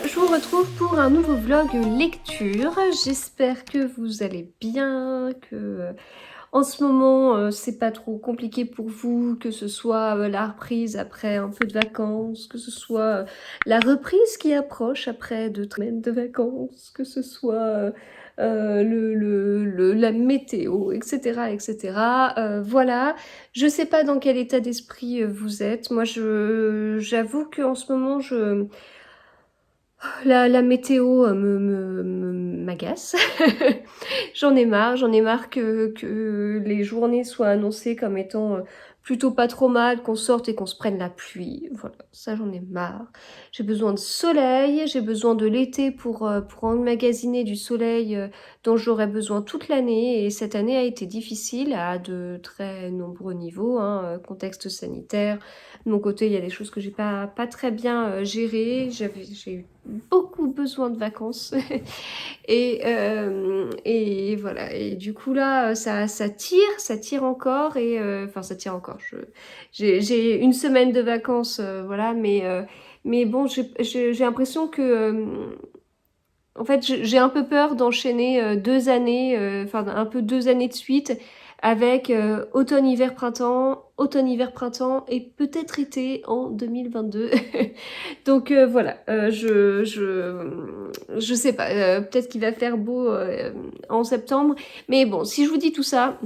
je vous retrouve pour un nouveau vlog lecture. J'espère que vous allez bien, que en ce moment c'est pas trop compliqué pour vous, que ce soit la reprise après un peu de vacances, que ce soit la reprise qui approche après 2 semaines de vacances, que ce soit la météo, etc. etc. Voilà, je sais pas dans quel état d'esprit vous êtes. Moi j'avoue qu'en ce moment la météo m'agace. J'en ai marre que les journées soient annoncées comme étant plutôt pas trop mal, qu'on sorte et qu'on se prenne la pluie. Voilà, ça j'en ai marre. J'ai besoin de soleil, j'ai besoin de l'été pour emmagasiner du soleil dont j'aurais besoin toute l'année. Et cette année a été difficile à de très nombreux niveaux, hein, contexte sanitaire. De mon côté, il y a des choses que j'ai pas très bien gérées. J'ai eu beaucoup besoin de vacances. Et voilà. Et du coup là, ça tire encore. Et enfin, ça tire encore. J'ai une semaine de vacances, voilà. Mais bon, j'ai l'impression que en fait, j'ai un peu peur d'enchaîner 2 années, enfin un peu 2 années de suite, avec automne, hiver, printemps et peut-être été en 2022. Donc voilà, je sais pas, peut-être qu'il va faire beau en septembre, mais bon, si je vous dis tout ça,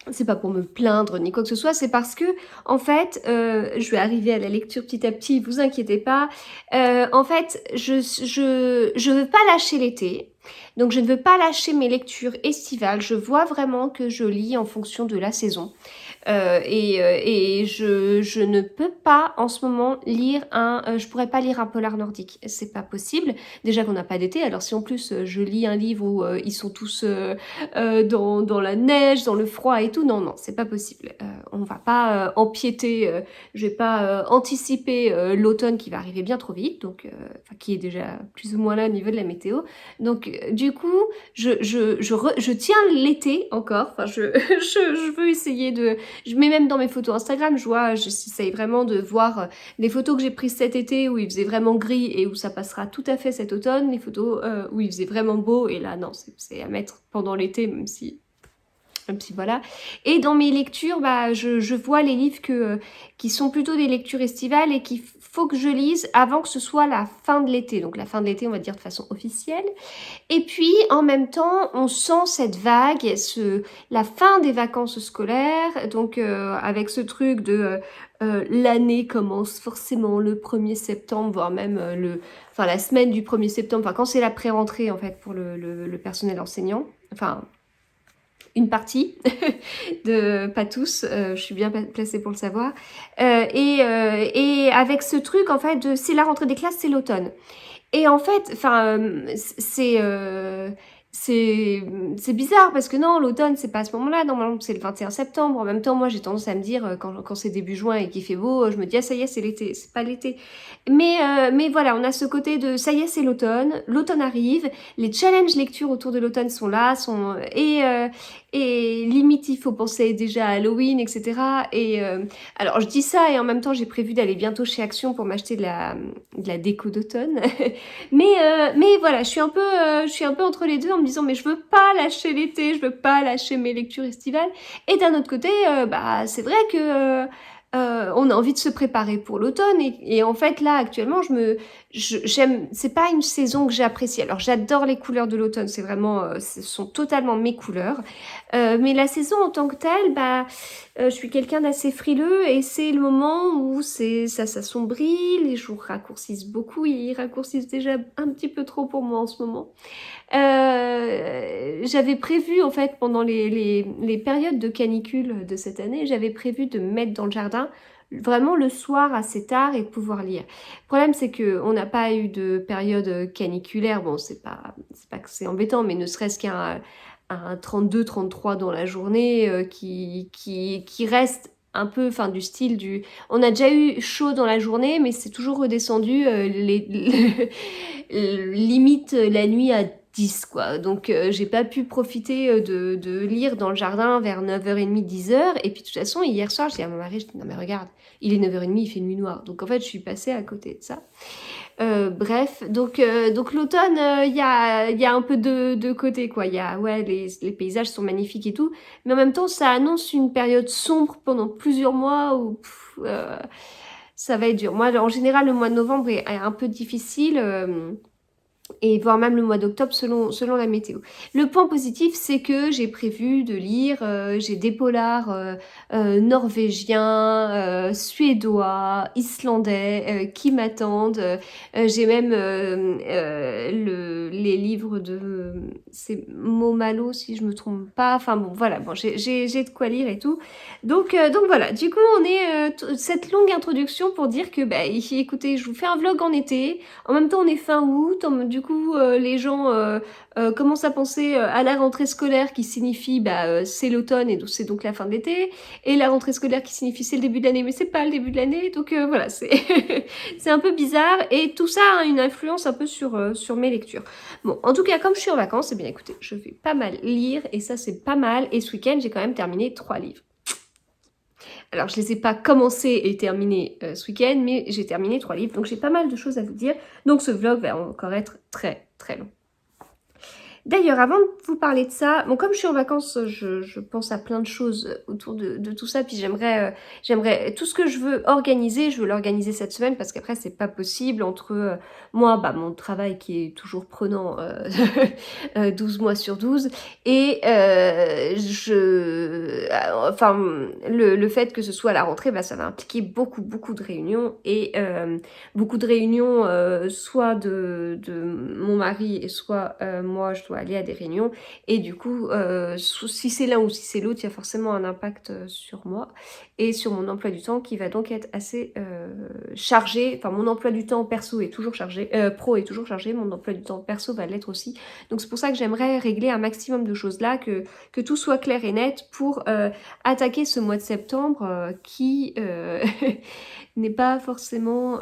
c'est pas pour me plaindre ni quoi que ce soit, c'est parce que, en fait, je vais arriver à la lecture petit à petit, vous inquiétez pas. En fait, je veux pas lâcher l'été, donc je ne veux pas lâcher mes lectures estivales. Je vois vraiment que je lis en fonction de la saison. Et je ne peux pas en ce moment lire je pourrais pas lire un polar nordique, c'est pas possible. Déjà qu'on n'a pas d'été, alors si en plus je lis un livre où ils sont tous dans la neige, dans le froid et tout, non, non, c'est pas possible. On va pas empiéter, je vais pas anticiper l'automne qui va arriver bien trop vite, donc enfin, qui est déjà plus ou moins là au niveau de la météo. Donc du coup, je tiens l'été encore, enfin je veux essayer de... Je mets même dans mes photos Instagram, j'essaye vraiment de voir les photos que j'ai prises cet été où il faisait vraiment gris et où ça passera tout à fait cet automne, les photos où il faisait vraiment beau, et là non, c'est à mettre pendant l'été, même si voilà. Et dans mes lectures, bah, je vois les livres qui sont plutôt des lectures estivales et qu'il faut que je lise avant que ce soit la fin de l'été. Donc la fin de l'été, on va dire de façon officielle. Et puis, en même temps, on sent cette vague, la fin des vacances scolaires, donc avec ce truc de l'année commence forcément le 1er septembre, voire même enfin, la semaine du 1er septembre, enfin quand c'est la pré-rentrée en fait pour le personnel enseignant, enfin une partie, pas tous, je suis bien placée pour le savoir, et avec ce truc en fait de c'est la rentrée des classes, c'est l'automne. Et en fait, enfin, c'est bizarre parce que non, l'automne, c'est pas à ce moment-là. Normalement, c'est le 21 septembre. En même temps, moi, j'ai tendance à me dire, quand c'est début juin et qu'il fait beau, je me dis, ah, ça y est, c'est l'été. C'est pas l'été. Mais voilà, on a ce côté de, ça y est, c'est l'automne. L'automne arrive. Les challenges lecture autour de l'automne sont là. Et limite, il faut penser déjà à Halloween, etc. Et alors, je dis ça et en même temps, j'ai prévu d'aller bientôt chez Action pour m'acheter de la déco d'automne. Mais voilà, je suis un peu entre les deux en me disant mais je veux pas lâcher l'été, je veux pas lâcher mes lectures estivales. Et d'un autre côté, bah c'est vrai que on a envie de se préparer pour l'automne et en fait là actuellement j'aime, c'est pas une saison que j'apprécie. Alors j'adore les couleurs de l'automne, c'est vraiment ce sont totalement mes couleurs. Mais la saison en tant que telle, bah je suis quelqu'un d'assez frileux et c'est le moment où ça s'assombrit, les jours raccourcissent beaucoup, ils raccourcissent déjà un petit peu trop pour moi en ce moment. J'avais prévu en fait pendant les périodes de canicule de cette année, j'avais prévu de me mettre dans le jardin vraiment le soir assez tard et de pouvoir lire. Le problème c'est que on n'a pas eu de période caniculaire, bon c'est pas que c'est embêtant, mais ne serait-ce qu'un un 32-33 dans la journée qui reste un peu, enfin du style du... On a déjà eu chaud dans la journée, mais c'est toujours redescendu limite la nuit à 10 quoi. Donc j'ai pas pu profiter de lire dans le jardin vers 9h30, 10h. Et puis de toute façon, hier soir, j'ai dit à mon mari, je dis, non mais regarde, il est 9h30, il fait nuit noire. Donc en fait, je suis passée à côté de ça. Bref, donc l'automne, il y a un peu de côté, quoi. Il y a, ouais, les paysages sont magnifiques et tout, mais en même temps, ça annonce une période sombre pendant plusieurs mois où ça va être dur. Moi, en général, le mois de novembre est un peu difficile. Et voire même le mois d'octobre selon la météo. Le point positif, c'est que j'ai prévu de lire, j'ai des polars norvégiens, suédois, islandais qui m'attendent. J'ai même les livres de... c'est Momalo, si je me trompe pas. Enfin bon, voilà, bon, j'ai de quoi lire et tout. Donc voilà, du coup, on est cette longue introduction pour dire que, bah, écoutez, je vous fais un vlog en été. En même temps, on est fin août, du coup, les gens commencent à penser à la rentrée scolaire qui signifie c'est l'automne et c'est donc la fin de l'été, et la rentrée scolaire qui signifie c'est le début de l'année, mais c'est pas le début de l'année, donc voilà, c'est c'est un peu bizarre, et tout ça a une influence un peu sur mes lectures. Bon, en tout cas, comme je suis en vacances, eh bien écoutez, je vais pas mal lire, et ça c'est pas mal, et ce week-end, j'ai quand même terminé 3 livres. Alors, je ne les ai pas commencés et terminés ce week-end, mais j'ai terminé 3 livres, donc j'ai pas mal de choses à vous dire. Donc ce vlog va encore être très très long. D'ailleurs, avant de vous parler de ça, bon, comme je suis en vacances, je pense à plein de choses autour de tout ça, puis j'aimerais tout ce que je veux organiser, je veux l'organiser cette semaine, parce qu'après, c'est pas possible entre moi, mon travail qui est toujours prenant 12 mois sur 12, et enfin, le fait que ce soit à la rentrée, ça va impliquer beaucoup de réunions, et beaucoup de réunions, soit de mon mari, et soit moi, je dois aller à des réunions, et du coup, si c'est l'un ou si c'est l'autre, il y a forcément un impact sur moi et sur mon emploi du temps qui va donc être assez chargé. Enfin, mon emploi du temps perso est toujours chargé, pro est toujours chargé, mon emploi du temps perso va l'être aussi. Donc c'est pour ça que j'aimerais régler un maximum de choses là, que tout soit clair et net pour attaquer ce mois de septembre qui n'est pas forcément...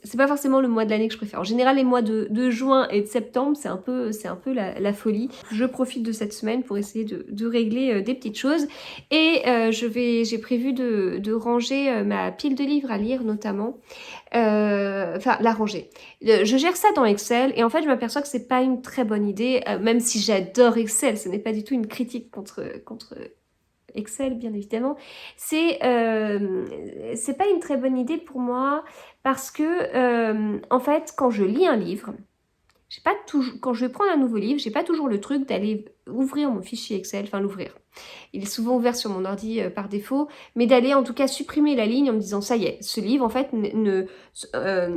c'est pas forcément le mois de l'année que je préfère. En général, les mois de juin et de septembre, c'est un peu la folie. Je profite de cette semaine pour essayer de régler des petites choses. Et j'ai prévu de ranger ma pile de livres à lire, notamment. Enfin, la ranger. Je gère ça dans Excel, et en fait, je m'aperçois que c'est pas une très bonne idée, même si j'adore Excel, ce n'est pas du tout une critique contre Excel, bien évidemment. C'est pas une très bonne idée pour moi, parce que, en fait, quand je lis un livre, j'ai pas toujours, quand je vais prendre un nouveau livre, j'ai pas toujours le truc d'aller ouvrir mon fichier Excel, enfin l'ouvrir. Il est souvent ouvert sur mon ordi par défaut, mais d'aller en tout cas supprimer la ligne en me disant ça y est, ce livre en fait,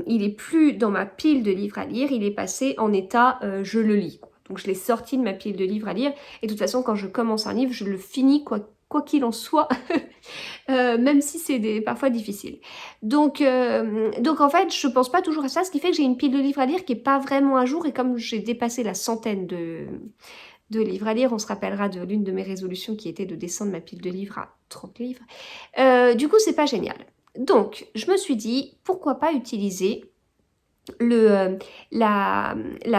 il est plus dans ma pile de livres à lire, il est passé en état je le lis. Donc je l'ai sorti de ma pile de livres à lire, et de toute façon quand je commence un livre, je le finis quoi qu'il en soit, même si c'est parfois difficile. Donc en fait, je pense pas toujours à ça, ce qui fait que j'ai une pile de livres à lire qui est pas vraiment à jour, et comme j'ai dépassé la centaine de livres à lire, on se rappellera de l'une de mes résolutions qui était de descendre ma pile de livres à 30 livres. Du coup, c'est pas génial. Donc, je me suis dit, pourquoi pas utiliser la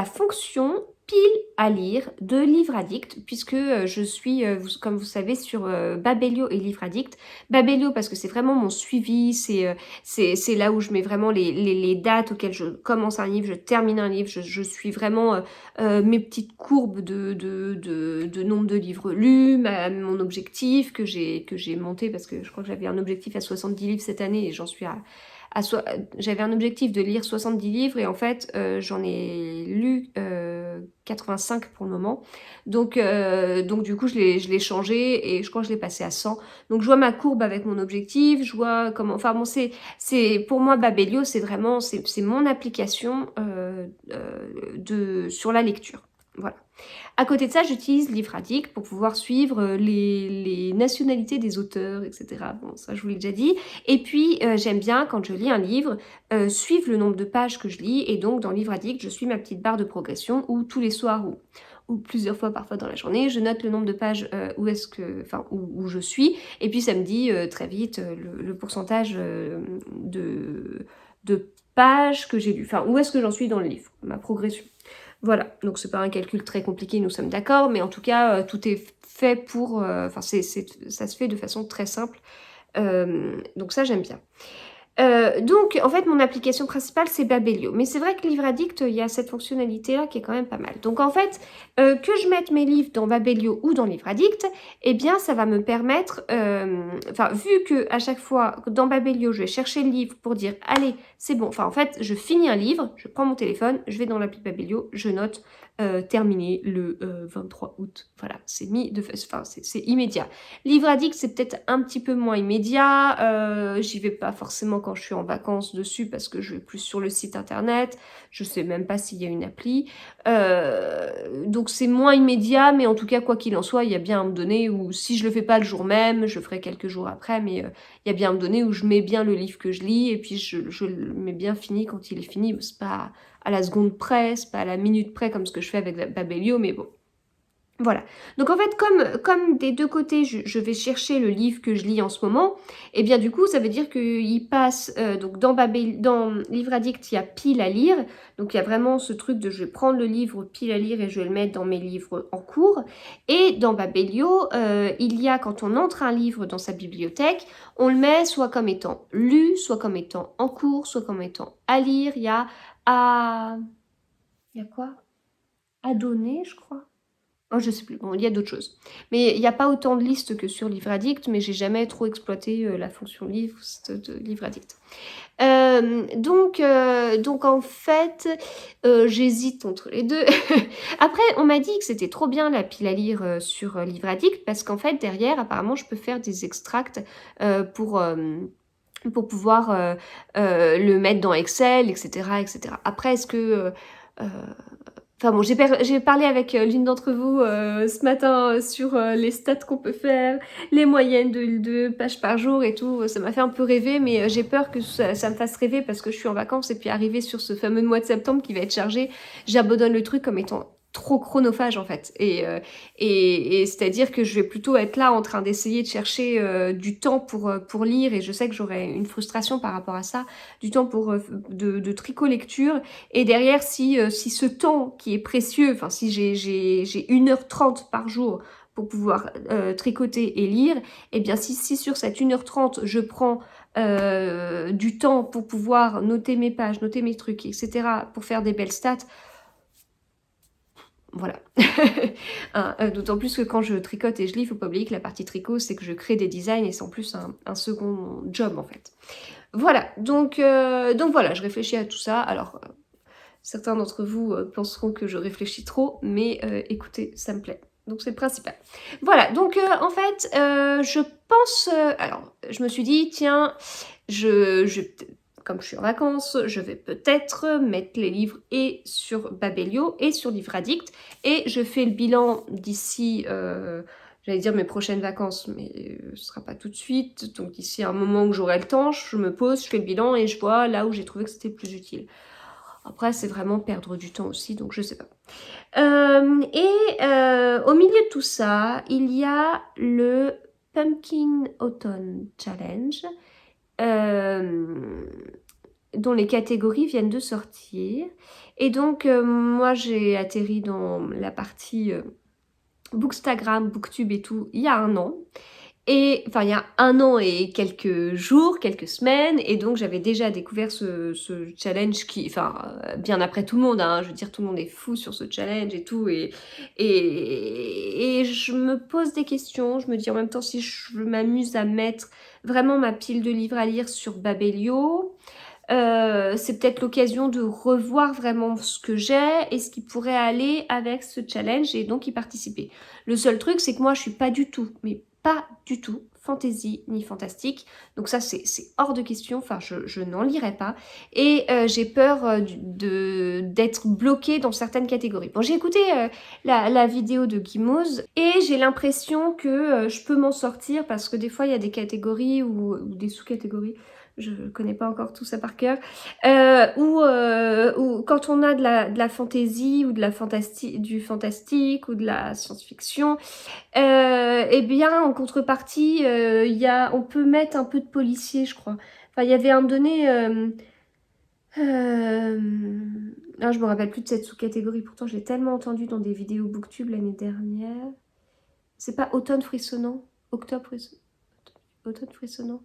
fonction pile à lire de Livre Addict, puisque je suis, comme vous savez, sur Babelio et Livre Addict. Babelio parce que c'est vraiment mon suivi, c'est là où je mets vraiment les dates auxquelles je commence un livre, je termine un livre, je suis vraiment mes petites courbes de nombre de livres lus, mon objectif que j'ai monté, parce que je crois que j'avais un objectif à 70 livres cette année, et j'en suis j'avais un objectif de lire 70 livres, et en fait j'en ai lu 85 pour le moment, donc du coup je l'ai changé, et je crois que je l'ai passé à 100. Donc je vois ma courbe avec mon objectif, je vois comment, enfin bon, c'est pour moi Babelio, c'est vraiment c'est mon application sur la lecture, voilà. À côté de ça, j'utilise Livre Addict pour pouvoir suivre les nationalités des auteurs, etc. Bon, ça, je vous l'ai déjà dit. Et puis, j'aime bien, quand je lis un livre, suivre le nombre de pages que je lis. Et donc, dans Livre Addict, je suis ma petite barre de progression, où tous les soirs ou plusieurs fois parfois dans la journée, je note le nombre de pages où je suis. Et puis, ça me dit très vite le pourcentage de pages que j'ai lues. Enfin, où est-ce que j'en suis dans le livre, ma progression. Voilà, donc c'est pas un calcul très compliqué, nous sommes d'accord, mais en tout cas, tout est fait pour... ça se fait de façon très simple, donc ça, j'aime bien. Donc, en fait, mon application principale, c'est Babelio. Mais c'est vrai que Livre Addict, il y a cette fonctionnalité-là qui est quand même pas mal. Donc, en fait, que je mette mes livres dans Babelio ou dans Livre Addict, eh bien, ça va me permettre... Enfin, vu que à chaque fois, dans Babelio, je vais chercher le livre pour dire, allez, c'est bon. Enfin, en fait, je finis un livre, je prends mon téléphone, je vais dans l'appli Babelio, je note terminé le 23 août. Voilà, c'est enfin, c'est immédiat. Livre Addict, c'est peut-être un petit peu moins immédiat. J'y vais pas forcément quand je suis en vacances dessus parce que je vais plus sur le site internet. Je sais même pas s'il y a une appli. Donc c'est moins immédiat, mais en tout cas, quoi qu'il en soit, il y a bien à me donner où si je le fais pas le jour même, je le ferai quelques jours après, mais il y a bien à me donner où je mets bien le livre que je lis et puis je le mets bien fini quand il est fini. C'est pas à la seconde près, c'est pas à la minute près comme ce que je fais avec Babelio, mais bon. Voilà. Donc en fait, comme des deux côtés, je vais chercher le livre que je lis en ce moment, et bien du coup, ça veut dire qu'il passe, donc dans Livre Addict, il y a pile à lire, donc il y a vraiment ce truc de je vais prendre le livre pile à lire et je vais le mettre dans mes livres en cours, et dans Babelio, il y a, quand on entre un livre dans sa bibliothèque, on le met soit comme étant lu, soit comme étant en cours, soit comme étant à lire, il y a à... Il y a quoi? À donner, je crois. Oh, je sais plus, bon, il y a d'autres choses. Mais il n'y a pas autant de listes que sur Livre Addict, mais j'ai jamais trop exploité la fonction livre de Livre Addict. Donc en fait, j'hésite entre les deux. Après, on m'a dit que c'était trop bien la pile à lire sur Livre Addict, parce qu'en fait, derrière, apparemment, je peux faire des extracts pour pouvoir le mettre dans Excel, etc. etc. Après, est-ce que... euh, Enfin bon, j'ai parlé avec l'une d'entre vous ce matin sur les stats qu'on peut faire, les moyennes de pages par jour et tout. Ça m'a fait un peu rêver, mais j'ai peur que ça me fasse rêver parce que je suis en vacances et puis arrivé sur ce fameux mois de septembre qui va être chargé, j'abandonne le truc comme étant trop chronophage en fait. Et c'est-à-dire que je vais plutôt être là en train d'essayer de chercher du temps pour lire et je sais que j'aurai une frustration par rapport à ça, du temps pour de tricot lecture. Et derrière, si ce temps qui est précieux, enfin si j'ai 1h30 par jour pour pouvoir tricoter et lire, et bien si sur cette 1h30, je prends du temps pour pouvoir noter mes pages, noter mes trucs, etc., pour faire des belles stats, voilà. Hein, d'autant plus que quand je tricote et je lis, il ne faut pas oublier que la partie tricot, c'est que je crée des designs et c'est en plus un second job en fait. Voilà, donc voilà, je réfléchis à tout ça. Alors, certains d'entre vous penseront que je réfléchis trop, mais écoutez, ça me plaît. Donc c'est le principal. Voilà, donc en fait, je pense... alors, je me suis dit, tiens, comme je suis en vacances, je vais peut-être mettre les livres et sur Babelio et sur Livre Addict. Et je fais le bilan d'ici... j'allais dire mes prochaines vacances, mais ce ne sera pas tout de suite. Donc d'ici un moment où j'aurai le temps, je me pose, je fais le bilan et je vois là où j'ai trouvé que c'était le plus utile. Après, c'est vraiment perdre du temps aussi, donc je sais pas. Au milieu de tout ça, il y a le Pumpkin Autumn Challenge, dont les catégories viennent de sortir. Et donc, moi, j'ai atterri dans la partie Bookstagram, Booktube et tout, il y a un an. Et enfin, il y a un an et quelques jours, quelques semaines, et donc j'avais déjà découvert ce challenge qui, enfin, bien après tout le monde, hein, je veux dire, tout le monde est fou sur ce challenge et tout, et je me pose des questions, je me dis en même temps si je m'amuse à mettre vraiment ma pile de livres à lire sur Babelio, c'est peut-être l'occasion de revoir vraiment ce que j'ai et ce qui pourrait aller avec ce challenge et donc y participer. Le seul truc, c'est que moi, je suis pas du tout, mais pas du tout, fantasy ni fantastique. Donc ça, c'est hors de question. Enfin, je n'en lirai pas. Et j'ai peur d'être bloquée dans certaines catégories. Bon, j'ai écouté la vidéo de Gimose et j'ai l'impression que je peux m'en sortir parce que des fois, il y a des catégories ou des sous-catégories. Je connais pas encore tout ça par cœur, ou quand on a de la fantaisie ou de du fantastique ou de la science-fiction, eh bien en contrepartie, on peut mettre un peu de policier, je crois. Enfin, il y avait un donné... je me rappelle plus de cette sous-catégorie, pourtant je l'ai tellement entendu dans des vidéos Booktube l'année dernière. C'est pas Automne frissonnant? Octobre frissonnant? Automne frissonnant?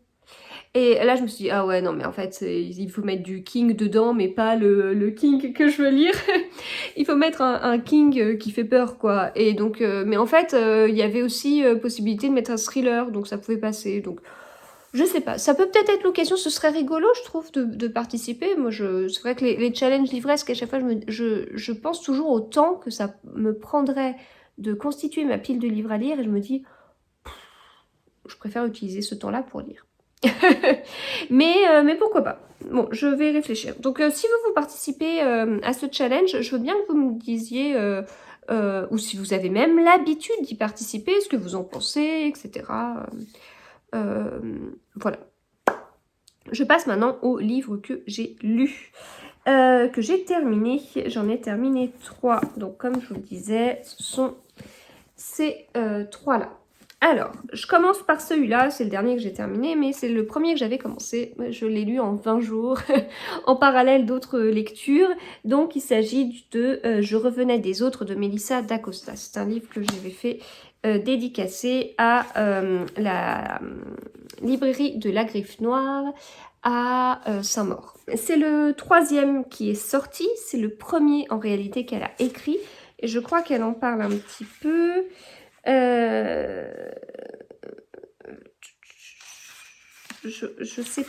Et là, je me suis dit, ah ouais, non, mais en fait, il faut mettre du King dedans, mais pas le King que je veux lire. Il faut mettre un King qui fait peur, quoi. Et donc, mais en fait, il y avait aussi possibilité de mettre un thriller, donc ça pouvait passer. Donc, je sais pas, ça peut peut-être être l'occasion, ce serait rigolo, je trouve, de participer. Moi, c'est vrai que les challenges livresques, à chaque fois, je pense toujours au temps que ça me prendrait de constituer ma pile de livres à lire, et je me dis, je préfère utiliser ce temps-là pour lire. mais pourquoi pas. Bon, je vais réfléchir. Donc, si vous participez à ce challenge, je veux bien que vous me disiez, ou si vous avez même l'habitude d'y participer, ce que vous en pensez, etc. Voilà. Je passe maintenant au livre que j'ai lu, que j'ai terminé. J'en ai terminé 3. Donc, comme je vous le disais, ce sont ces 3-là. Alors, je commence par celui-là, c'est le dernier que j'ai terminé, mais c'est le premier que j'avais commencé. Je l'ai lu en 20 jours, en parallèle d'autres lectures. Donc, il s'agit de Je revenais des autres de Melissa d'Acosta. C'est un livre que j'avais fait dédicacé à la librairie de la Griffe Noire à Saint-Maur. C'est le 3e qui est sorti, c'est le premier en réalité qu'elle a écrit. Et je crois qu'elle en parle un petit peu. Je sais,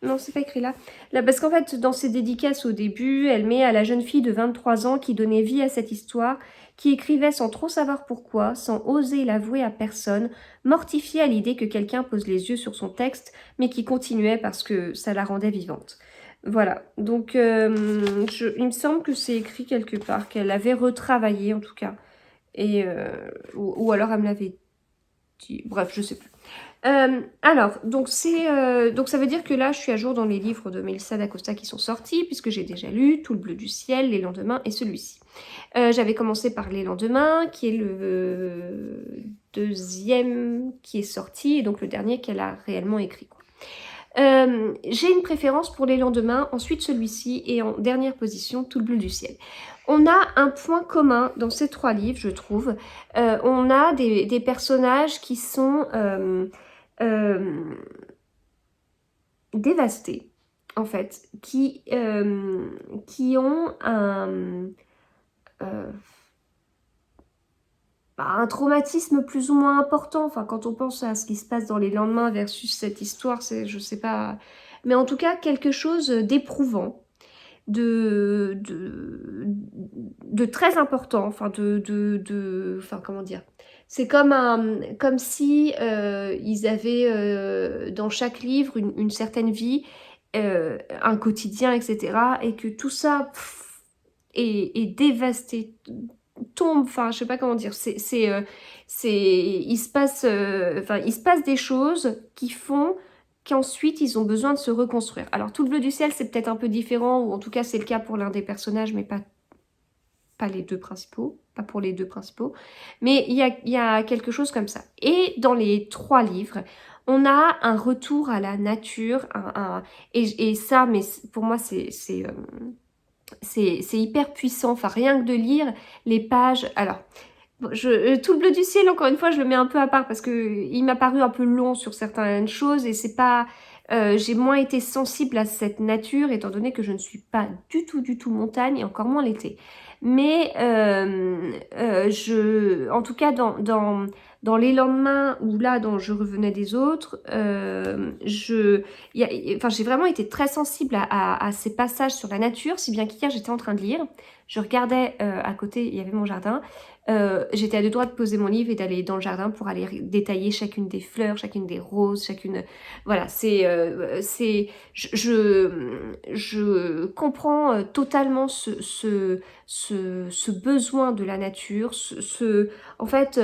non, c'est pas écrit là. Là, parce qu'en fait, dans ses dédicaces au début, elle met à la jeune fille de 23 ans qui donnait vie à cette histoire, qui écrivait sans trop savoir pourquoi, sans oser l'avouer à personne, mortifiée à l'idée que quelqu'un pose les yeux sur son texte, mais qui continuait parce que ça la rendait vivante. Voilà, donc il me semble que c'est écrit quelque part, qu'elle avait retravaillé en tout cas. Et, ou alors elle me l'avait dit, bref, je sais plus. Alors, donc ça veut dire que là, je suis à jour dans les livres de Melissa d'Acosta qui sont sortis, puisque j'ai déjà lu Tout le bleu du ciel, Les lendemains et celui-ci. J'avais commencé par Les lendemains, qui est le 2e qui est sorti, et donc le dernier qu'elle a réellement écrit, quoi. J'ai une préférence pour Les lendemains, ensuite celui-ci, et en dernière position, Tout le bleu du ciel. On a un point commun dans ces 3 livres, je trouve. On a des personnages qui sont dévastés, en fait, qui ont un traumatisme plus ou moins important. Enfin, quand on pense à ce qui se passe dans Les lendemains versus cette histoire, c'est, je sais pas, mais en tout cas quelque chose d'éprouvant, de très important, enfin enfin comment dire, c'est comme si ils avaient dans chaque livre une certaine vie, un quotidien, etc. Et que tout ça est dévasté, tombe, enfin je sais pas comment dire, il se passe, enfin il se passe des choses qui font qu'ensuite ils ont besoin de se reconstruire. Alors Tout le bleu du ciel c'est peut-être un peu différent, ou en tout cas c'est le cas pour l'un des personnages, mais pas les 2 principaux, pas pour les 2 principaux, mais il y a quelque chose comme ça. Et dans les 3 livres, on a un retour à la nature, et ça, mais pour moi c'est hyper puissant. Enfin, rien que de lire les pages. Alors, Tout le bleu du ciel, encore une fois, je le mets un peu à part parce que il m'a paru un peu long sur certaines choses, et c'est pas. J'ai moins été sensible à cette nature étant donné que je ne suis pas du tout montagne, et encore moins l'été. Mais en tout cas, dans Les lendemains, ou là, dont je revenais des autres, j'ai vraiment été très sensible à ces passages sur la nature, si bien qu'hier, j'étais en train de lire. Je regardais à côté, il y avait mon jardin. J'étais à 2 doigts de poser mon livre et d'aller dans le jardin pour aller détailler chacune des fleurs, chacune des roses, chacune... Voilà, je comprends totalement ce besoin de la nature, en fait,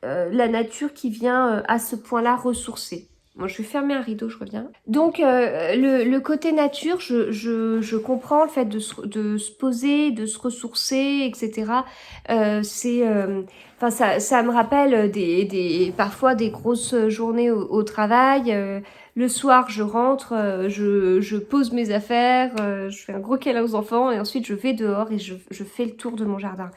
la nature qui vient à ce point-là ressourcer. Moi, je vais fermer un rideau, je reviens. Donc, le côté nature, je comprends le fait de se poser, de se ressourcer, etc. Enfin, ça me rappelle parfois des grosses journées au travail. Le soir, je rentre, je pose mes affaires, je fais un gros câlin aux enfants, et ensuite je vais dehors et je fais le tour de mon jardin.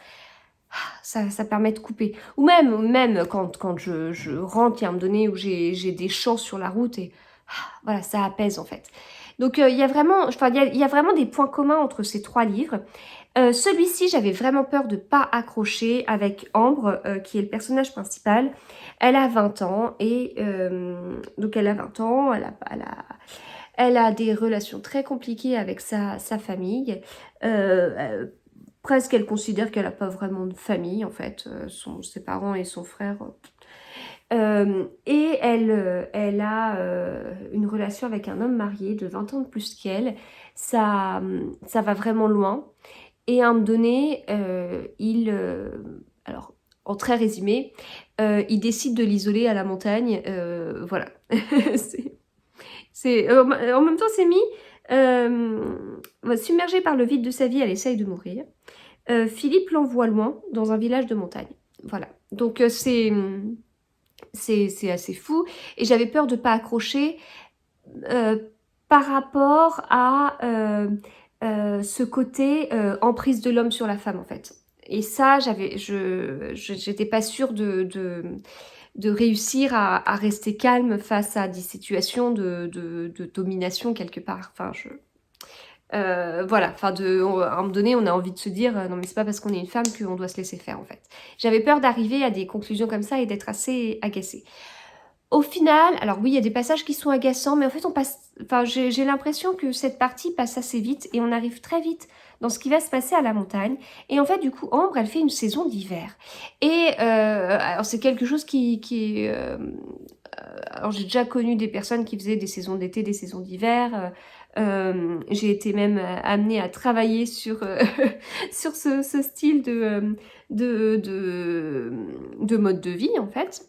Ça permet de couper. Ou même quand je rentre, il y a un moment donné où j'ai des champs sur la route, et voilà, ça apaise en fait. Donc il y a vraiment, enfin il y a vraiment des points communs entre ces 3 livres. Celui-ci, j'avais vraiment peur de pas accrocher avec Ambre, qui est le personnage principal. Elle a 20 ans et donc elle a 20 ans, elle a des relations très compliquées avec sa famille. Presque elle considère qu'elle n'a pas vraiment de famille en fait, ses parents et son frère. Et elle a une relation avec un homme marié de 20 ans de plus qu'elle. Ça va vraiment loin. Et à un moment donné, alors en très résumé, il décide de l'isoler à la montagne. Voilà. En même temps, c'est mis submergée par le vide de sa vie, elle essaye de mourir. Philippe l'envoie loin, dans un village de montagne. Voilà. Donc c'est assez fou. Et j'avais peur de ne pas accrocher euh, par rapport à ce côté emprise de l'homme sur la femme, en fait. Et ça, j'étais pas sûre de réussir à rester calme face à des situations de domination quelque part. Enfin, voilà, enfin, à un moment donné, on a envie de se dire, non mais c'est pas parce qu'on est une femme qu'on doit se laisser faire, en fait. J'avais peur d'arriver à des conclusions comme ça et d'être assez agacée. Au final, alors oui, il y a des passages qui sont agaçants, mais en fait, enfin, j'ai l'impression que cette partie passe assez vite et on arrive très vite dans ce qui va se passer à la montagne. Et en fait, du coup, Ambre, elle fait une saison d'hiver. Et alors, c'est quelque chose qui est... alors, j'ai déjà connu des personnes qui faisaient des saisons d'été, des saisons d'hiver. J'ai été même amenée à travailler sur, sur ce style de mode de vie, en fait.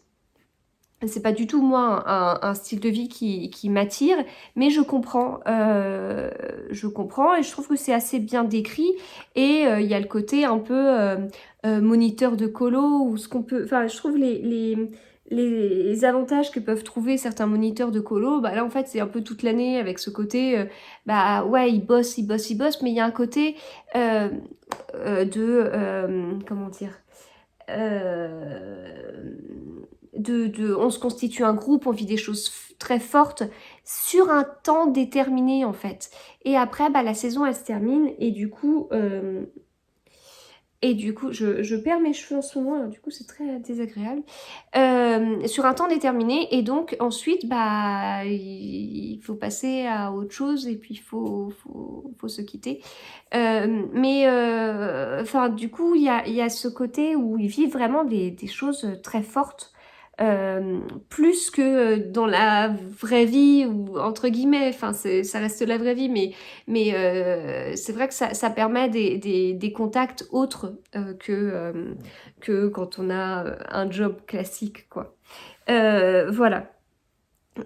C'est pas du tout moi un style de vie qui m'attire, mais je comprends et je trouve que c'est assez bien décrit. Et il y a le côté un peu moniteur de colo ou ce qu'on peut. Enfin, je trouve les avantages que peuvent trouver certains moniteurs de colo. Bah là en fait c'est un peu toute l'année avec ce côté. Bah ouais ils bossent, mais il y a un côté comment dire. Euh, on se constitue un groupe, on vit des choses très fortes sur un temps déterminé en fait. Et après, bah, la saison elle se termine et du coup, je perds mes cheveux en ce moment, alors du coup c'est très désagréable. Sur un temps déterminé et donc ensuite, bah, il faut passer à autre chose et puis faut se quitter. Enfin, du coup, il y a ce côté où ils vivent vraiment des choses très fortes, plus que dans la vraie vie, ou entre guillemets, enfin, ça reste la vraie vie, mais c'est vrai que ça permet des contacts autres que quand on a un job classique, quoi. Voilà.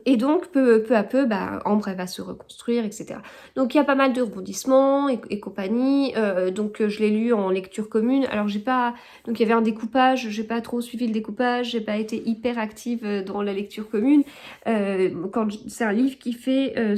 Et donc, peu à peu, bah, Ambre, elle va se reconstruire, etc. Donc, il y a pas mal de rebondissements et compagnie. Donc, je l'ai lu en lecture commune. Alors, j'ai pas... Donc, il y avait un découpage. J'ai pas trop suivi le découpage. J'ai pas été hyper active dans la lecture commune. C'est un livre qui fait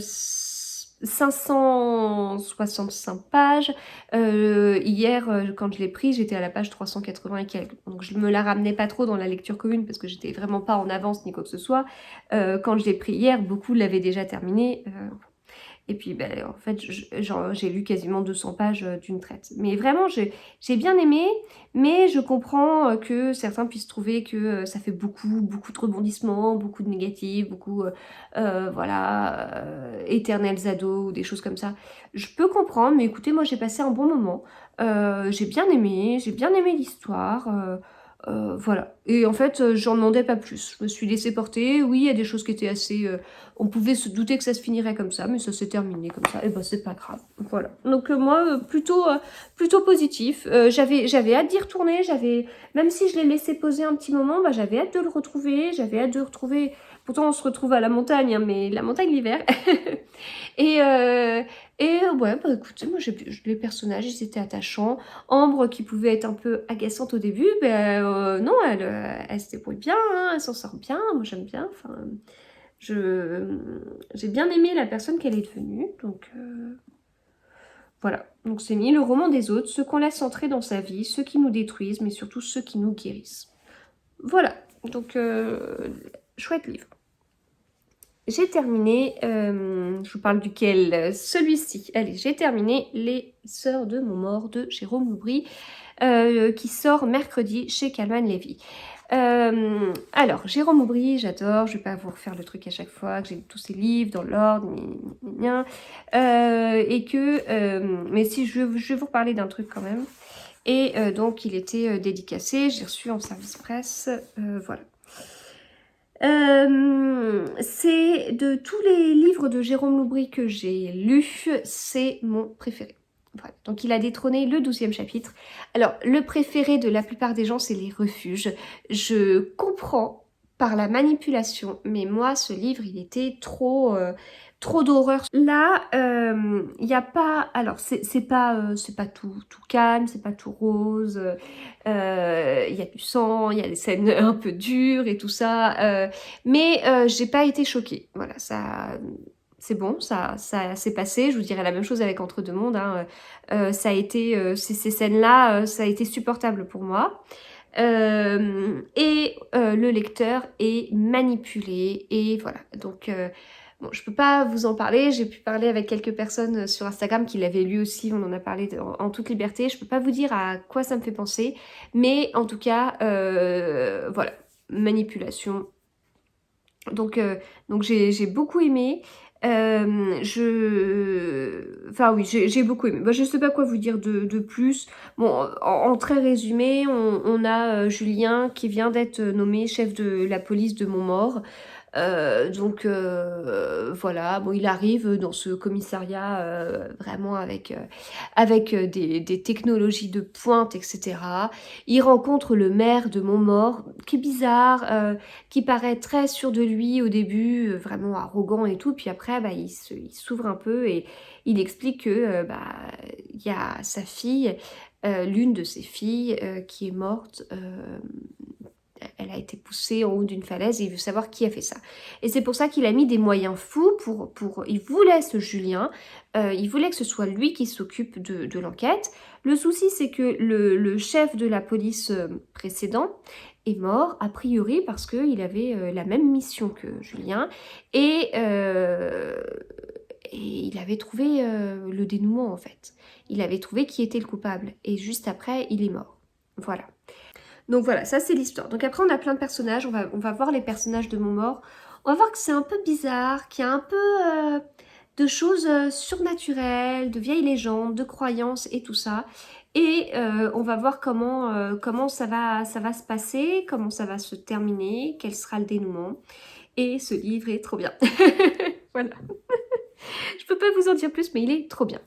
565 pages. Hier, quand je l'ai pris, j'étais à la page 380 et quelques. Donc, je me la ramenais pas trop dans la lecture commune parce que j'étais vraiment pas en avance ni quoi que ce soit. Quand je l'ai pris hier, beaucoup l'avaient déjà terminé. Et puis, ben, en fait, j'ai lu quasiment 200 pages d'une traite. Mais vraiment, j'ai bien aimé, mais je comprends que certains puissent trouver que ça fait beaucoup de rebondissements, beaucoup de négatifs, beaucoup, voilà, éternels ados ou des choses comme ça. Je peux comprendre, mais écoutez, moi, j'ai passé un bon moment. J'ai bien aimé l'histoire. Voilà. Et en fait, j'en demandais pas plus. Je me suis laissée porter. Oui, il y a des choses qui étaient assez... on pouvait se douter que ça se finirait comme ça, mais ça s'est terminé comme ça. Et ben, c'est pas grave. Voilà. Donc moi, plutôt positif. J'avais hâte d'y retourner. Même si je l'ai laissé poser un petit moment, bah, j'avais hâte de le retrouver. J'avais hâte de retrouver... Pourtant, on se retrouve à la montagne, hein, mais la montagne l'hiver. Et, ouais, bah écoutez, moi les personnages, ils étaient attachants. Ambre, qui pouvait être un peu agaçante au début, ben non, elle se débrouille bien, hein, elle s'en sort bien, moi j'aime bien. Enfin, j'ai bien aimé la personne qu'elle est devenue, donc voilà. Donc c'est mis le roman des autres, ceux qu'on laisse entrer dans sa vie, ceux qui nous détruisent, mais surtout ceux qui nous guérissent. Voilà, donc chouette livre. j'ai terminé, je vous parle duquel, celui-ci. Allez, j'ai terminé Les Sœurs de Montmort de Jérôme Loubry, qui sort mercredi chez Calman Levy. Alors, Jérôme Aubry, j'adore, je vais pas vous refaire le truc à chaque fois, que j'ai tous ses livres dans l'ordre, et que, mais si je vais vous reparler d'un truc quand même, et donc il était dédicacé, j'ai reçu en service presse, voilà. C'est de tous les livres de Jérôme Loubry que j'ai lus, c'est mon préféré. Voilà. Donc il a détrôné le 12e chapitre. Alors le préféré de la plupart des gens c'est Les Refuges. Je comprends par la manipulation, mais moi ce livre il était trop d'horreur. Là, il n'y a pas... Alors c'est pas tout calme, c'est pas tout rose, il y a du sang, il y a des scènes un peu dures et tout ça, mais j'ai pas été choquée. Voilà, ça... C'est bon, ça s'est passé. Je vous dirais la même chose avec Entre deux mondes. Hein. Ça a été, ces scènes-là, ça a été supportable pour moi. Le lecteur est manipulé. Et voilà. Donc, bon, je peux pas vous en parler. J'ai pu parler avec quelques personnes sur Instagram qui l'avaient lu aussi. On en a parlé en toute liberté. Je peux pas vous dire à quoi ça me fait penser. Mais en tout cas, voilà. Manipulation. Donc j'ai beaucoup aimé. Enfin oui, j'ai beaucoup aimé. Bah, je sais pas quoi vous dire de plus. Bon, en très résumé, on a Julien qui vient d'être nommé chef de la police de Montmort. Voilà, bon, il arrive dans ce commissariat vraiment avec des technologies de pointe, etc. Il rencontre le maire de Montmort, qui est bizarre, qui paraît très sûr de lui au début, vraiment arrogant et tout, puis après bah, il s'ouvre un peu et il explique que il y a sa fille, l'une de ses filles qui est morte, elle a été poussée en haut d'une falaise et il veut savoir qui a fait ça. Et c'est pour ça qu'il a mis des moyens fous il voulait ce Julien, il voulait que ce soit lui qui s'occupe de l'enquête. Le souci c'est que le chef de la police précédent est mort, a priori parce qu'il avait la même mission que Julien et il avait trouvé le dénouement en fait. Il avait trouvé qui était le coupable et juste après il est mort. Voilà. Donc voilà, ça c'est l'histoire. Donc après on a plein de personnages, on va voir les personnages de Montmort. On va voir que c'est un peu bizarre, qu'il y a un peu de choses surnaturelles, de vieilles légendes, de croyances et tout ça. Et on va voir comment ça va se passer, comment ça va se terminer, quel sera le dénouement. Et ce livre est trop bien. Voilà. Je peux pas vous en dire plus, mais il est trop bien.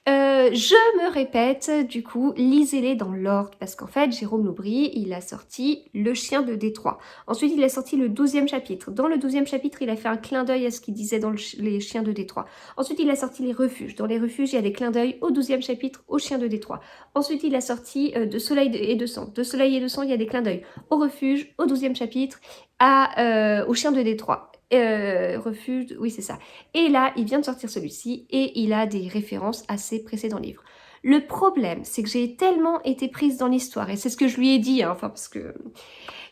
Je me répète, du coup, lisez-les dans l'ordre, parce qu'en fait, Jérôme Loubry, il a sorti Le Chien de Détroit. Ensuite, il a sorti le 12e chapitre. Dans le 12e chapitre, il a fait un clin d'œil à ce qu'il disait dans Les Chiens de Détroit. Ensuite, il a sorti Les Refuges. Dans Les Refuges, il y a des clins d'œil au 12e chapitre, au Chien de Détroit. Ensuite, il a sorti De Soleil et de Sang. De Soleil et de Sang, il y a des clins d'œil au Refuge, au 12e chapitre, au Chien de Détroit. Refuge, oui c'est ça. Et là, il vient de sortir celui-ci et il a des références à ses précédents livres. Le problème, c'est que j'ai tellement été prise dans l'histoire, et c'est ce que je lui ai dit, hein, enfin parce que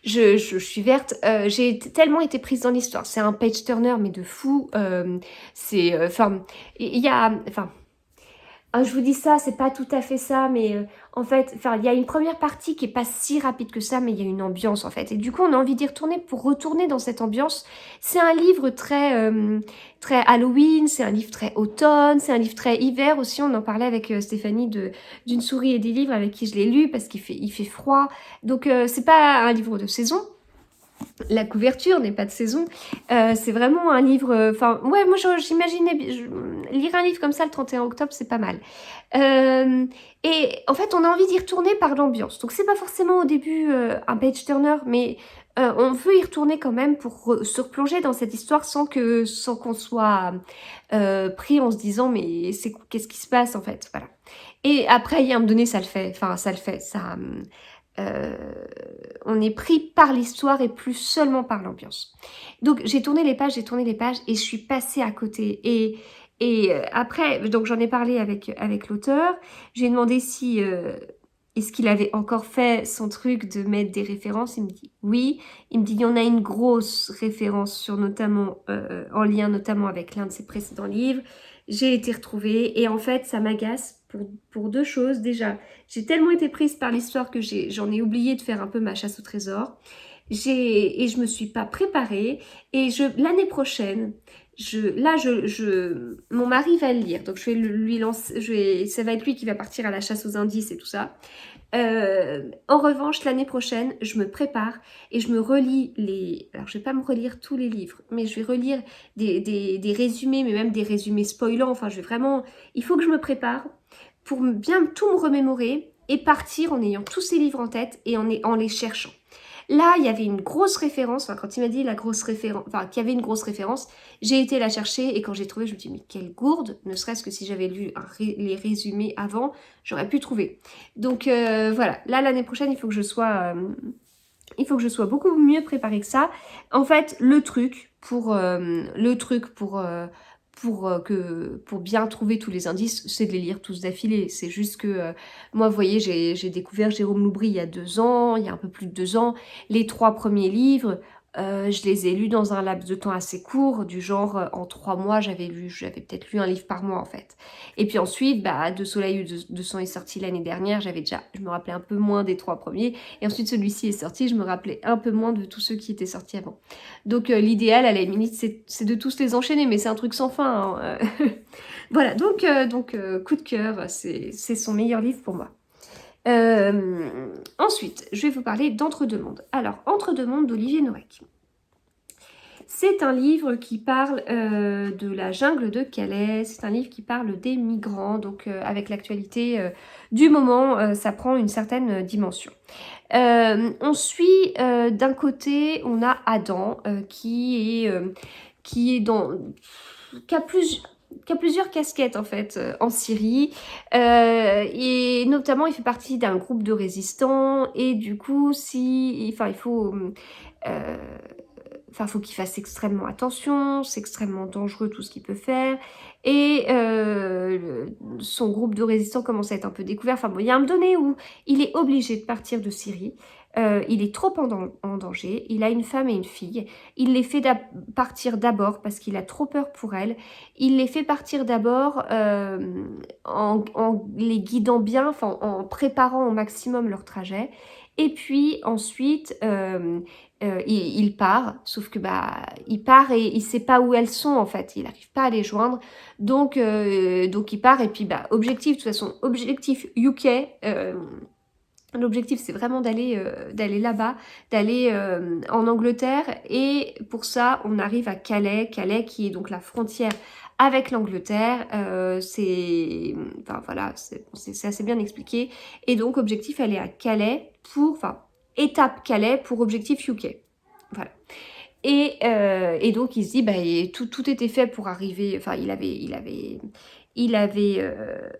je suis verte, j'ai tellement été prise dans l'histoire. C'est un page-turner, mais de fou. Enfin, il y a... Enfin, je vous dis ça, c'est pas tout à fait ça, mais en fait, il y a une première partie qui est pas si rapide que ça, mais il y a une ambiance en fait. Et du coup, on a envie d'y retourner pour retourner dans cette ambiance. C'est un livre très Halloween, c'est un livre très automne, c'est un livre très hiver aussi. On en parlait avec Stéphanie d'une souris et des livres avec qui je l'ai lu parce il fait froid. Donc c'est pas un livre de saison. La couverture n'est pas de saison, c'est vraiment un livre, enfin ouais, moi j'imaginais lire un livre comme ça le 31 octobre, c'est pas mal. Et en fait on a envie d'y retourner par l'ambiance, donc c'est pas forcément au début un page turner, mais on veut y retourner quand même pour se replonger dans cette histoire sans qu'on soit pris en se disant mais qu'est-ce qui se passe en fait, voilà. Et après il y a un moment donné ça le fait, on est pris par l'histoire et plus seulement par l'ambiance. Donc j'ai tourné les pages et je suis passée à côté. Et après, donc j'en ai parlé avec l'auteur, j'ai demandé si est-ce qu'il avait encore fait son truc de mettre des références? Il me dit oui. Il me dit il y en a une grosse référence sur notamment, en lien notamment avec l'un de ses précédents livres. J'ai été retrouvée et en fait ça m'agace pour deux choses. Déjà, j'ai tellement été prise par l'histoire que j'en ai oublié de faire un peu ma chasse au trésor. Et je me suis pas préparée. Et l'année prochaine, mon mari va le lire. Donc je vais lui lancer, ça va être lui qui va partir à la chasse aux indices et tout ça. En revanche, l'année prochaine, je me prépare et je me relis les... Alors, je vais pas me relire tous les livres, mais je vais relire des résumés, mais même des résumés spoilants. Enfin, je vais vraiment... Il faut que je me prépare pour bien tout me remémorer et partir en ayant tous ces livres en tête et en les cherchant. Là, il y avait une grosse référence, enfin quand il m'a dit la grosse référence, enfin qu'il y avait une grosse référence, j'ai été la chercher et quand j'ai trouvé, je me dis mais quelle gourde, ne serait-ce que si j'avais lu les résumés avant, j'aurais pu trouver. Donc voilà, là l'année prochaine, il faut que je sois beaucoup mieux préparée que ça. En fait, le truc pour bien trouver tous les indices, c'est de les lire tous d'affilée. C'est juste que moi, vous voyez, j'ai découvert Jérôme Loubry il y a 2 ans, il y a un peu plus de 2 ans. Les 3 premiers livres, je les ai lus dans un laps de temps assez court, du genre en 3 mois, j'avais peut-être lu un livre par mois en fait. Et puis ensuite, bah, De Soleil ou de Sang est sorti l'année dernière, je me rappelais un peu moins des 3 premiers. Et ensuite, celui-ci est sorti, je me rappelais un peu moins de tous ceux qui étaient sortis avant. Donc l'idéal, à la limite, c'est de tous les enchaîner, mais c'est un truc sans fin. Hein. Voilà, donc coup de cœur, c'est son meilleur livre pour moi. Ensuite, je vais vous parler d'Entre-deux mondes. Alors, Entre-deux mondes d'Olivier Noack. C'est un livre qui parle de la jungle de Calais, c'est un livre qui parle des migrants, donc avec l'actualité du moment, ça prend une certaine dimension. On suit d'un côté, on a Adam qui a plusieurs casquettes en fait en Syrie et notamment il fait partie d'un groupe de résistants et du coup faut qu'il fasse extrêmement attention, c'est extrêmement dangereux tout ce qu'il peut faire. Et son groupe de résistants commence à être un peu découvert. Enfin bon, il y a un moment donné où il est obligé de partir de Syrie. Il est trop en danger. Il a une femme et une fille. Il les fait partir d'abord parce qu'il a trop peur pour elles. Il les fait partir d'abord en les guidant bien, enfin en préparant au maximum leur trajet. Et puis ensuite, il part, sauf que il part et il sait pas où elles sont en fait, il n'arrive pas à les joindre, donc il part et puis objectif, de toute façon, objectif UK, l'objectif c'est vraiment d'aller là-bas, d'aller en Angleterre et pour ça on arrive à Calais qui est donc la frontière avec l'Angleterre, c'est assez bien expliqué et donc objectif aller à Calais étape Calais pour objectif UK. Voilà. Et donc il se dit, tout était fait pour arriver, enfin il avait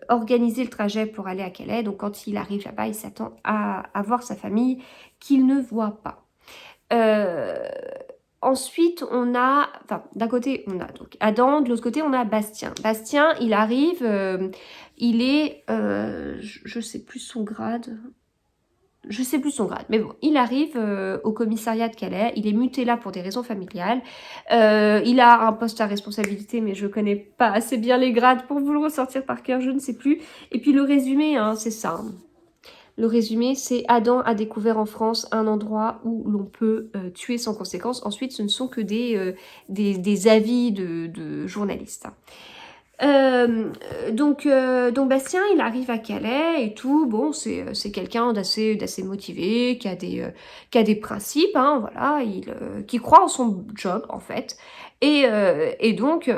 organisé le trajet pour aller à Calais, donc quand il arrive là-bas, il s'attend à voir sa famille qu'il ne voit pas. Ensuite, d'un côté, on a donc Adam, de l'autre côté, on a Bastien. Bastien, il arrive, il est, je sais plus son grade, mais bon, il arrive au commissariat de Calais, il est muté là pour des raisons familiales, il a un poste à responsabilité, mais je connais pas assez bien les grades pour vous le ressortir par cœur, je ne sais plus. Et puis le résumé, hein, c'est ça. Le résumé, c'est Adam a découvert en France un endroit où l'on peut tuer sans conséquence. Ensuite, ce ne sont que des avis de journalistes. Donc Bastien, il arrive à Calais et tout. Bon, c'est quelqu'un d'assez motivé, qui a des principes, hein, voilà, qui croit en son job en fait. Et donc,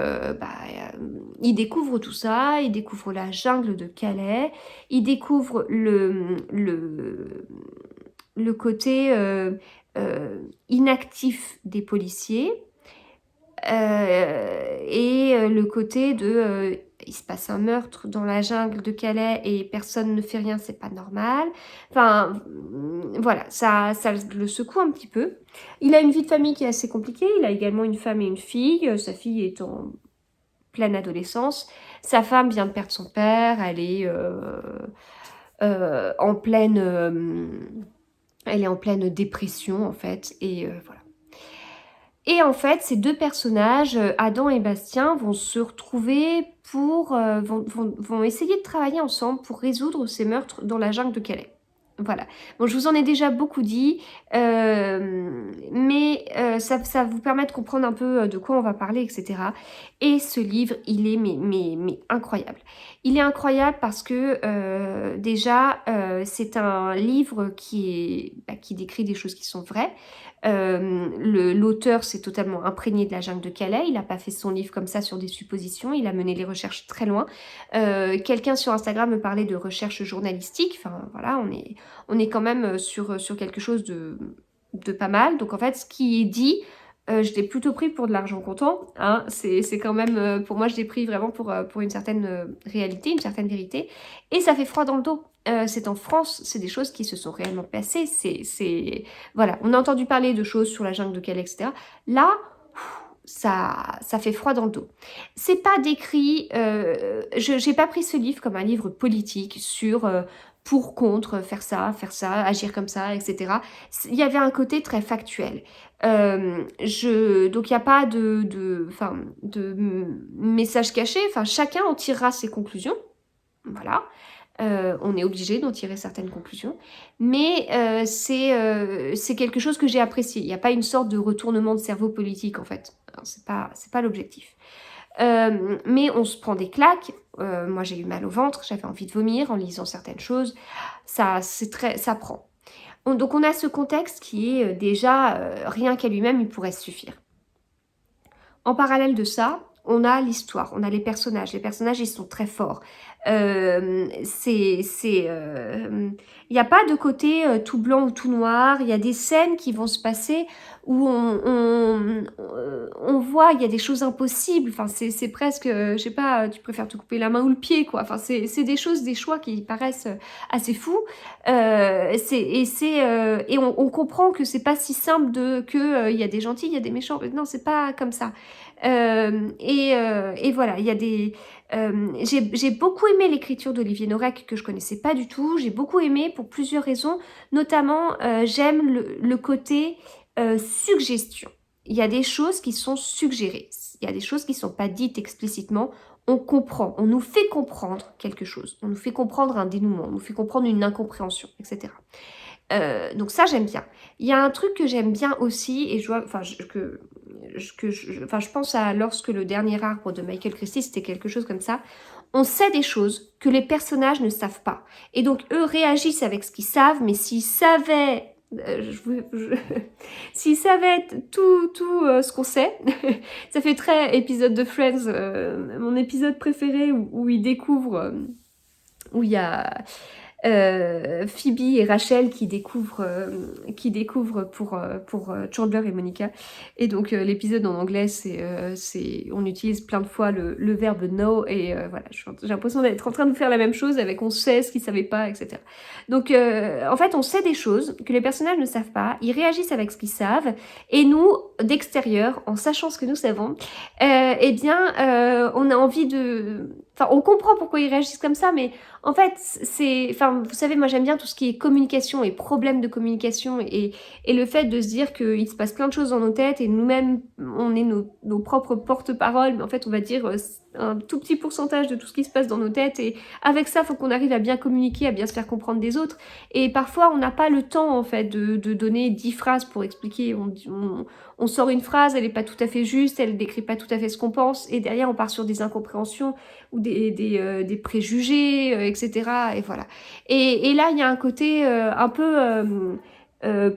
il découvre tout ça, il découvre la jungle de Calais, il découvre le côté inactif des policiers. Le côté de il se passe un meurtre dans la jungle de Calais et personne ne fait rien, c'est pas normal. Enfin, voilà, ça le secoue un petit peu. Il a une vie de famille qui est assez compliquée. Il a également une femme et une fille. Sa fille est en pleine adolescence. Sa femme vient de perdre son père. Elle est en pleine... elle est en pleine dépression, en fait, et voilà. Et en fait, ces deux personnages, Adam et Bastien, vont se retrouver vont essayer de travailler ensemble pour résoudre ces meurtres dans la jungle de Calais. Voilà. Bon, je vous en ai déjà beaucoup dit, mais ça vous permet de comprendre un peu de quoi on va parler, etc. Et ce livre, il est mais incroyable. Il est incroyable parce que déjà, c'est un livre qui décrit des choses qui sont vraies. L'auteur s'est totalement imprégné de la jungle de Calais, il n'a pas fait son livre comme ça sur des suppositions, il a mené les recherches très loin. Quelqu'un sur Instagram me parlait de recherche journalistique, enfin voilà, on est quand même sur quelque chose de pas mal. Donc en fait, ce qui est dit, je l'ai plutôt pris pour de l'argent comptant, hein. C'est quand même, pour moi je l'ai pris vraiment pour une certaine réalité, une certaine vérité, et ça fait froid dans le dos. C'est en France, c'est des choses qui se sont réellement passées, voilà, on a entendu parler de choses sur la jungle de Calais, etc. Là, ça fait froid dans le dos. C'est pas décrit, j'ai pas pris ce livre comme un livre politique sur pour, contre, faire ça, agir comme ça, etc. Il y avait un côté très factuel. Donc il n'y a pas de message caché, enfin chacun en tirera ses conclusions, voilà. On est obligé d'en tirer certaines conclusions, mais c'est quelque chose que j'ai apprécié. Il n'y a pas une sorte de retournement de cerveau politique en fait. C'est pas l'objectif. Mais on se prend des claques. Moi j'ai eu mal au ventre, j'avais envie de vomir en lisant certaines choses. Ça prend. Donc on a ce contexte qui est déjà, rien qu'à lui-même, il pourrait suffire. En parallèle de ça, on a l'histoire, on a les personnages. Les personnages, ils sont très forts. Il n'y a pas de côté tout blanc ou tout noir. Il y a des scènes qui vont se passer où on voit, il y a des choses impossibles. Enfin, c'est presque, je sais pas, tu préfères te couper la main ou le pied, quoi. Enfin, c'est des choses, des choix qui paraissent assez fous. Et on comprend que c'est pas si simple que il y a des gentils, il y a des méchants. Non, c'est pas comme ça. Et voilà, il y a des... j'ai beaucoup aimé l'écriture d'Olivier Norek que je connaissais pas du tout. J'ai beaucoup aimé pour plusieurs raisons. Notamment, j'aime le côté suggestion. Il y a des choses qui sont suggérées. Il y a des choses qui sont pas dites explicitement. On comprend, on nous fait comprendre quelque chose. On nous fait comprendre un dénouement, on nous fait comprendre une incompréhension, etc. Donc ça, j'aime bien. Il y a un truc que j'aime bien aussi, et je vois, je pense à Lorsque le dernier arbre de Michael Christie, c'était quelque chose comme ça. On sait des choses que les personnages ne savent pas. Et donc, eux réagissent avec ce qu'ils savent, mais s'ils savaient... s'ils savaient tout ce qu'on sait, ça fait très épisode de Friends, mon épisode préféré où ils découvrent, où il y a... Phoebe et Rachel qui découvrent pour Chandler et Monica. Et donc l'épisode en anglais, on utilise plein de fois le verbe know, et voilà, j'ai l'impression d'être en train de faire la même chose avec on sait ce qu'ils savaient pas, etc. Donc en fait, on sait des choses que les personnages ne savent pas, ils réagissent avec ce qu'ils savent, et nous, d'extérieur, en sachant ce que nous savons, eh bien, on a envie de... Enfin, on comprend pourquoi ils réagissent comme ça, mais en fait, vous savez, moi j'aime bien tout ce qui est communication et problèmes de communication, et le fait de se dire qu'il se passe plein de choses dans nos têtes et nous-mêmes, on est nos propres porte-paroles, mais en fait, on va dire un tout petit pourcentage de tout ce qui se passe dans nos têtes, et avec ça, il faut qu'on arrive à bien communiquer, à bien se faire comprendre des autres. Et parfois, on n'a pas le temps, en fait, de donner 10 phrases pour expliquer. On sort une phrase, elle n'est pas tout à fait juste, elle ne décrit pas tout à fait ce qu'on pense, et derrière, on part sur des incompréhensions ou des préjugés, etc. Et voilà. Et là, il y a un côté un peu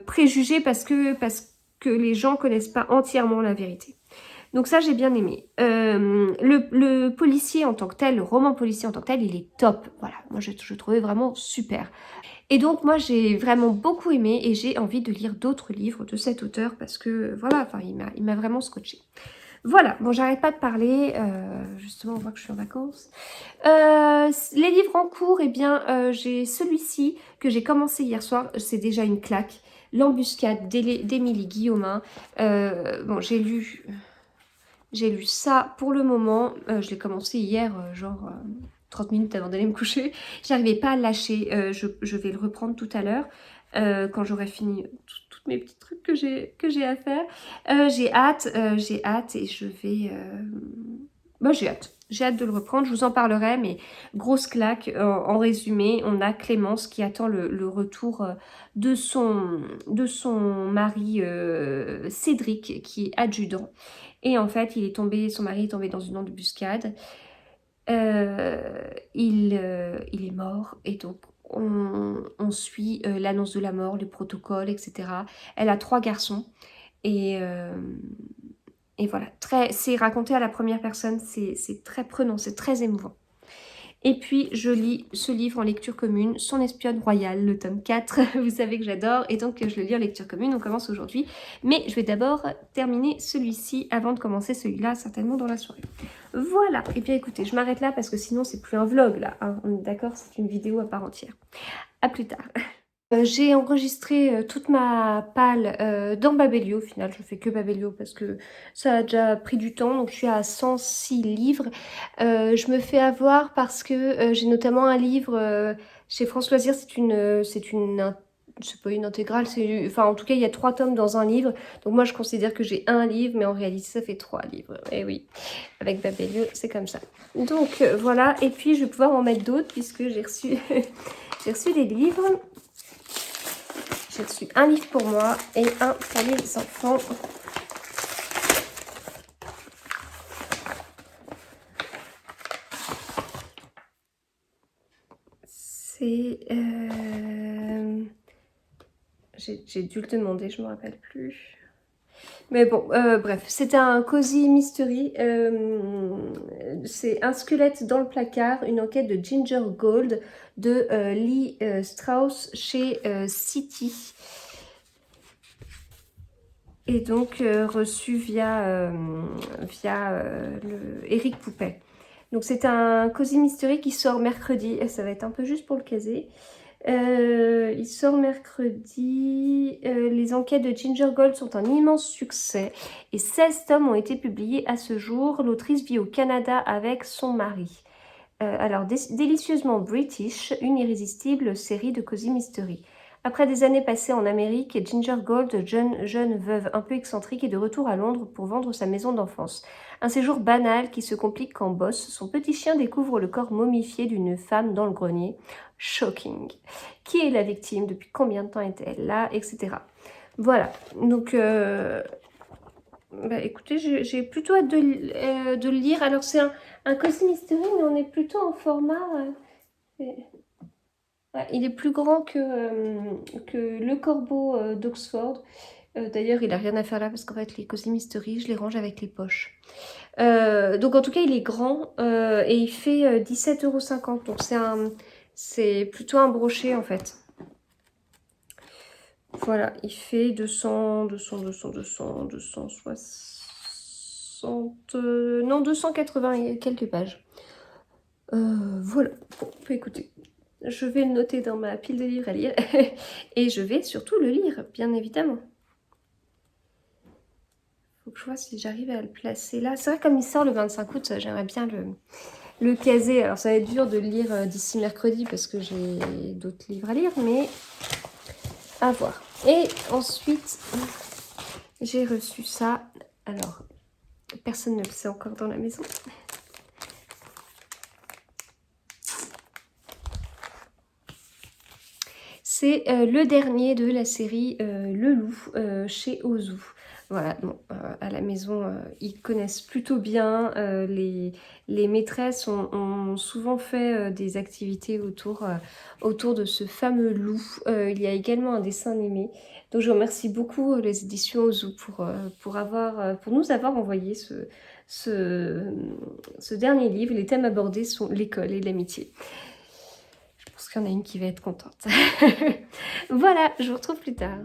préjugé parce que les gens connaissent pas entièrement la vérité. Donc ça, j'ai bien aimé. Le policier en tant que tel, le roman policier en tant que tel, il est top. Voilà, moi je trouvais vraiment super. Et donc moi j'ai vraiment beaucoup aimé, et j'ai envie de lire d'autres livres de cet auteur parce que voilà, enfin il m'a vraiment scotché. Voilà, bon j'arrête pas de parler, justement on voit que je suis en vacances. Les livres en cours, eh bien j'ai celui-ci que j'ai commencé hier soir, c'est déjà une claque. L'embuscade d'Émilie Guillaumin. Bon, j'ai lu ça pour le moment, je l'ai commencé hier, 30 minutes avant d'aller me coucher. J'arrivais pas à le lâcher. Je vais le reprendre tout à l'heure quand j'aurai fini tous mes petits trucs que j'ai à faire. J'ai hâte et je vais... Bah, j'ai hâte. J'ai hâte de le reprendre, je vous en parlerai, mais grosse claque. En résumé, on a Clémence qui attend le retour de son mari Cédric, qui est adjudant. Et en fait, son mari est tombé dans une embuscade. Il est mort et donc on suit l'annonce de la mort, les protocoles, etc. Elle a 3 garçons et voilà, c'est raconté à la première personne, c'est très prenant, c'est très émouvant. Et puis, je lis ce livre en lecture commune, Son espionne royale, le tome 4. Vous savez que j'adore, et donc je le lis en lecture commune. On commence aujourd'hui. Mais je vais d'abord terminer celui-ci avant de commencer celui-là, certainement dans la soirée. Voilà. Et bien, écoutez, je m'arrête là parce que sinon, c'est plus un vlog, là. Hein. On est d'accord, c'est une vidéo à part entière. À plus tard. J'ai enregistré toute ma palle dans Babelio. Au final, je fais que Babelio parce que ça a déjà pris du temps. Donc, je suis à 106 livres. Je me fais avoir parce que j'ai notamment un livre chez France Loisirs. C'est pas une intégrale. Enfin, en tout cas, il y a 3 tomes dans un livre. Donc, moi, je considère que j'ai un livre, mais en réalité, ça fait 3 livres. Et oui, avec Babelio, c'est comme ça. Donc, voilà. Et puis, je vais pouvoir en mettre d'autres puisque j'ai reçu, j'ai reçu des livres. J'ai reçu un livre pour moi et un pour les enfants. C'est... J'ai dû le demander, je ne me rappelle plus. Mais bon, bref, c'est un cozy mystery. C'est un squelette dans le placard, une enquête de Ginger Gold de Lee Strauss chez City. Et donc reçu via Eric Poupet. Donc c'est un cozy mystery qui sort mercredi, et ça va être un peu juste pour le caser. Il sort mercredi. Les enquêtes de Ginger Gold sont un immense succès et 16 tomes ont été publiés à ce jour. L'autrice vit au Canada avec son mari. Alors, délicieusement british, une irrésistible série de cozy mystery. Après des années passées en Amérique, Ginger Gold, jeune veuve un peu excentrique, est de retour à Londres pour vendre sa maison d'enfance. Un séjour banal qui se complique quand Boss, son petit chien, découvre le corps momifié d'une femme dans le grenier. Shocking. Qui est la victime? Depuis combien de temps était-elle là? Etc. Voilà. Donc, écoutez, j'ai plutôt hâte de le lire. Alors, c'est un cozy mystery, mais on est plutôt en format... Ouais, il est plus grand que Le Corbeau d'Oxford. D'ailleurs, il n'a rien à faire là parce qu'en fait, les cozy mystery, je les range avec les poches. Donc, en tout cas, il est grand et il fait 17,50 €. Donc, c'est plutôt un brochet en fait. Voilà, il fait 260, non, 280 et quelques pages. Voilà, bon, écoutez. Je vais le noter dans ma pile de livres à lire. Et je vais surtout le lire, bien évidemment. Faut que je vois si j'arrive à le placer là. C'est vrai, comme il sort le 25 août, j'aimerais bien le caser. Alors, ça va être dur de le lire d'ici mercredi parce que j'ai d'autres livres à lire, mais à voir. Et ensuite, j'ai reçu ça. Alors, personne ne le sait encore dans la maison. C'est le dernier de la série Le Loup chez Ozu. Voilà, bon, à la maison, ils connaissent plutôt bien. Les maîtresses ont souvent fait des activités autour de ce fameux loup. Il y a également un dessin animé. Donc je remercie beaucoup les éditions Ozu pour nous avoir envoyé ce dernier livre. Les thèmes abordés sont l'école et l'amitié. Je pense qu'il y en a une qui va être contente. Voilà, je vous retrouve plus tard.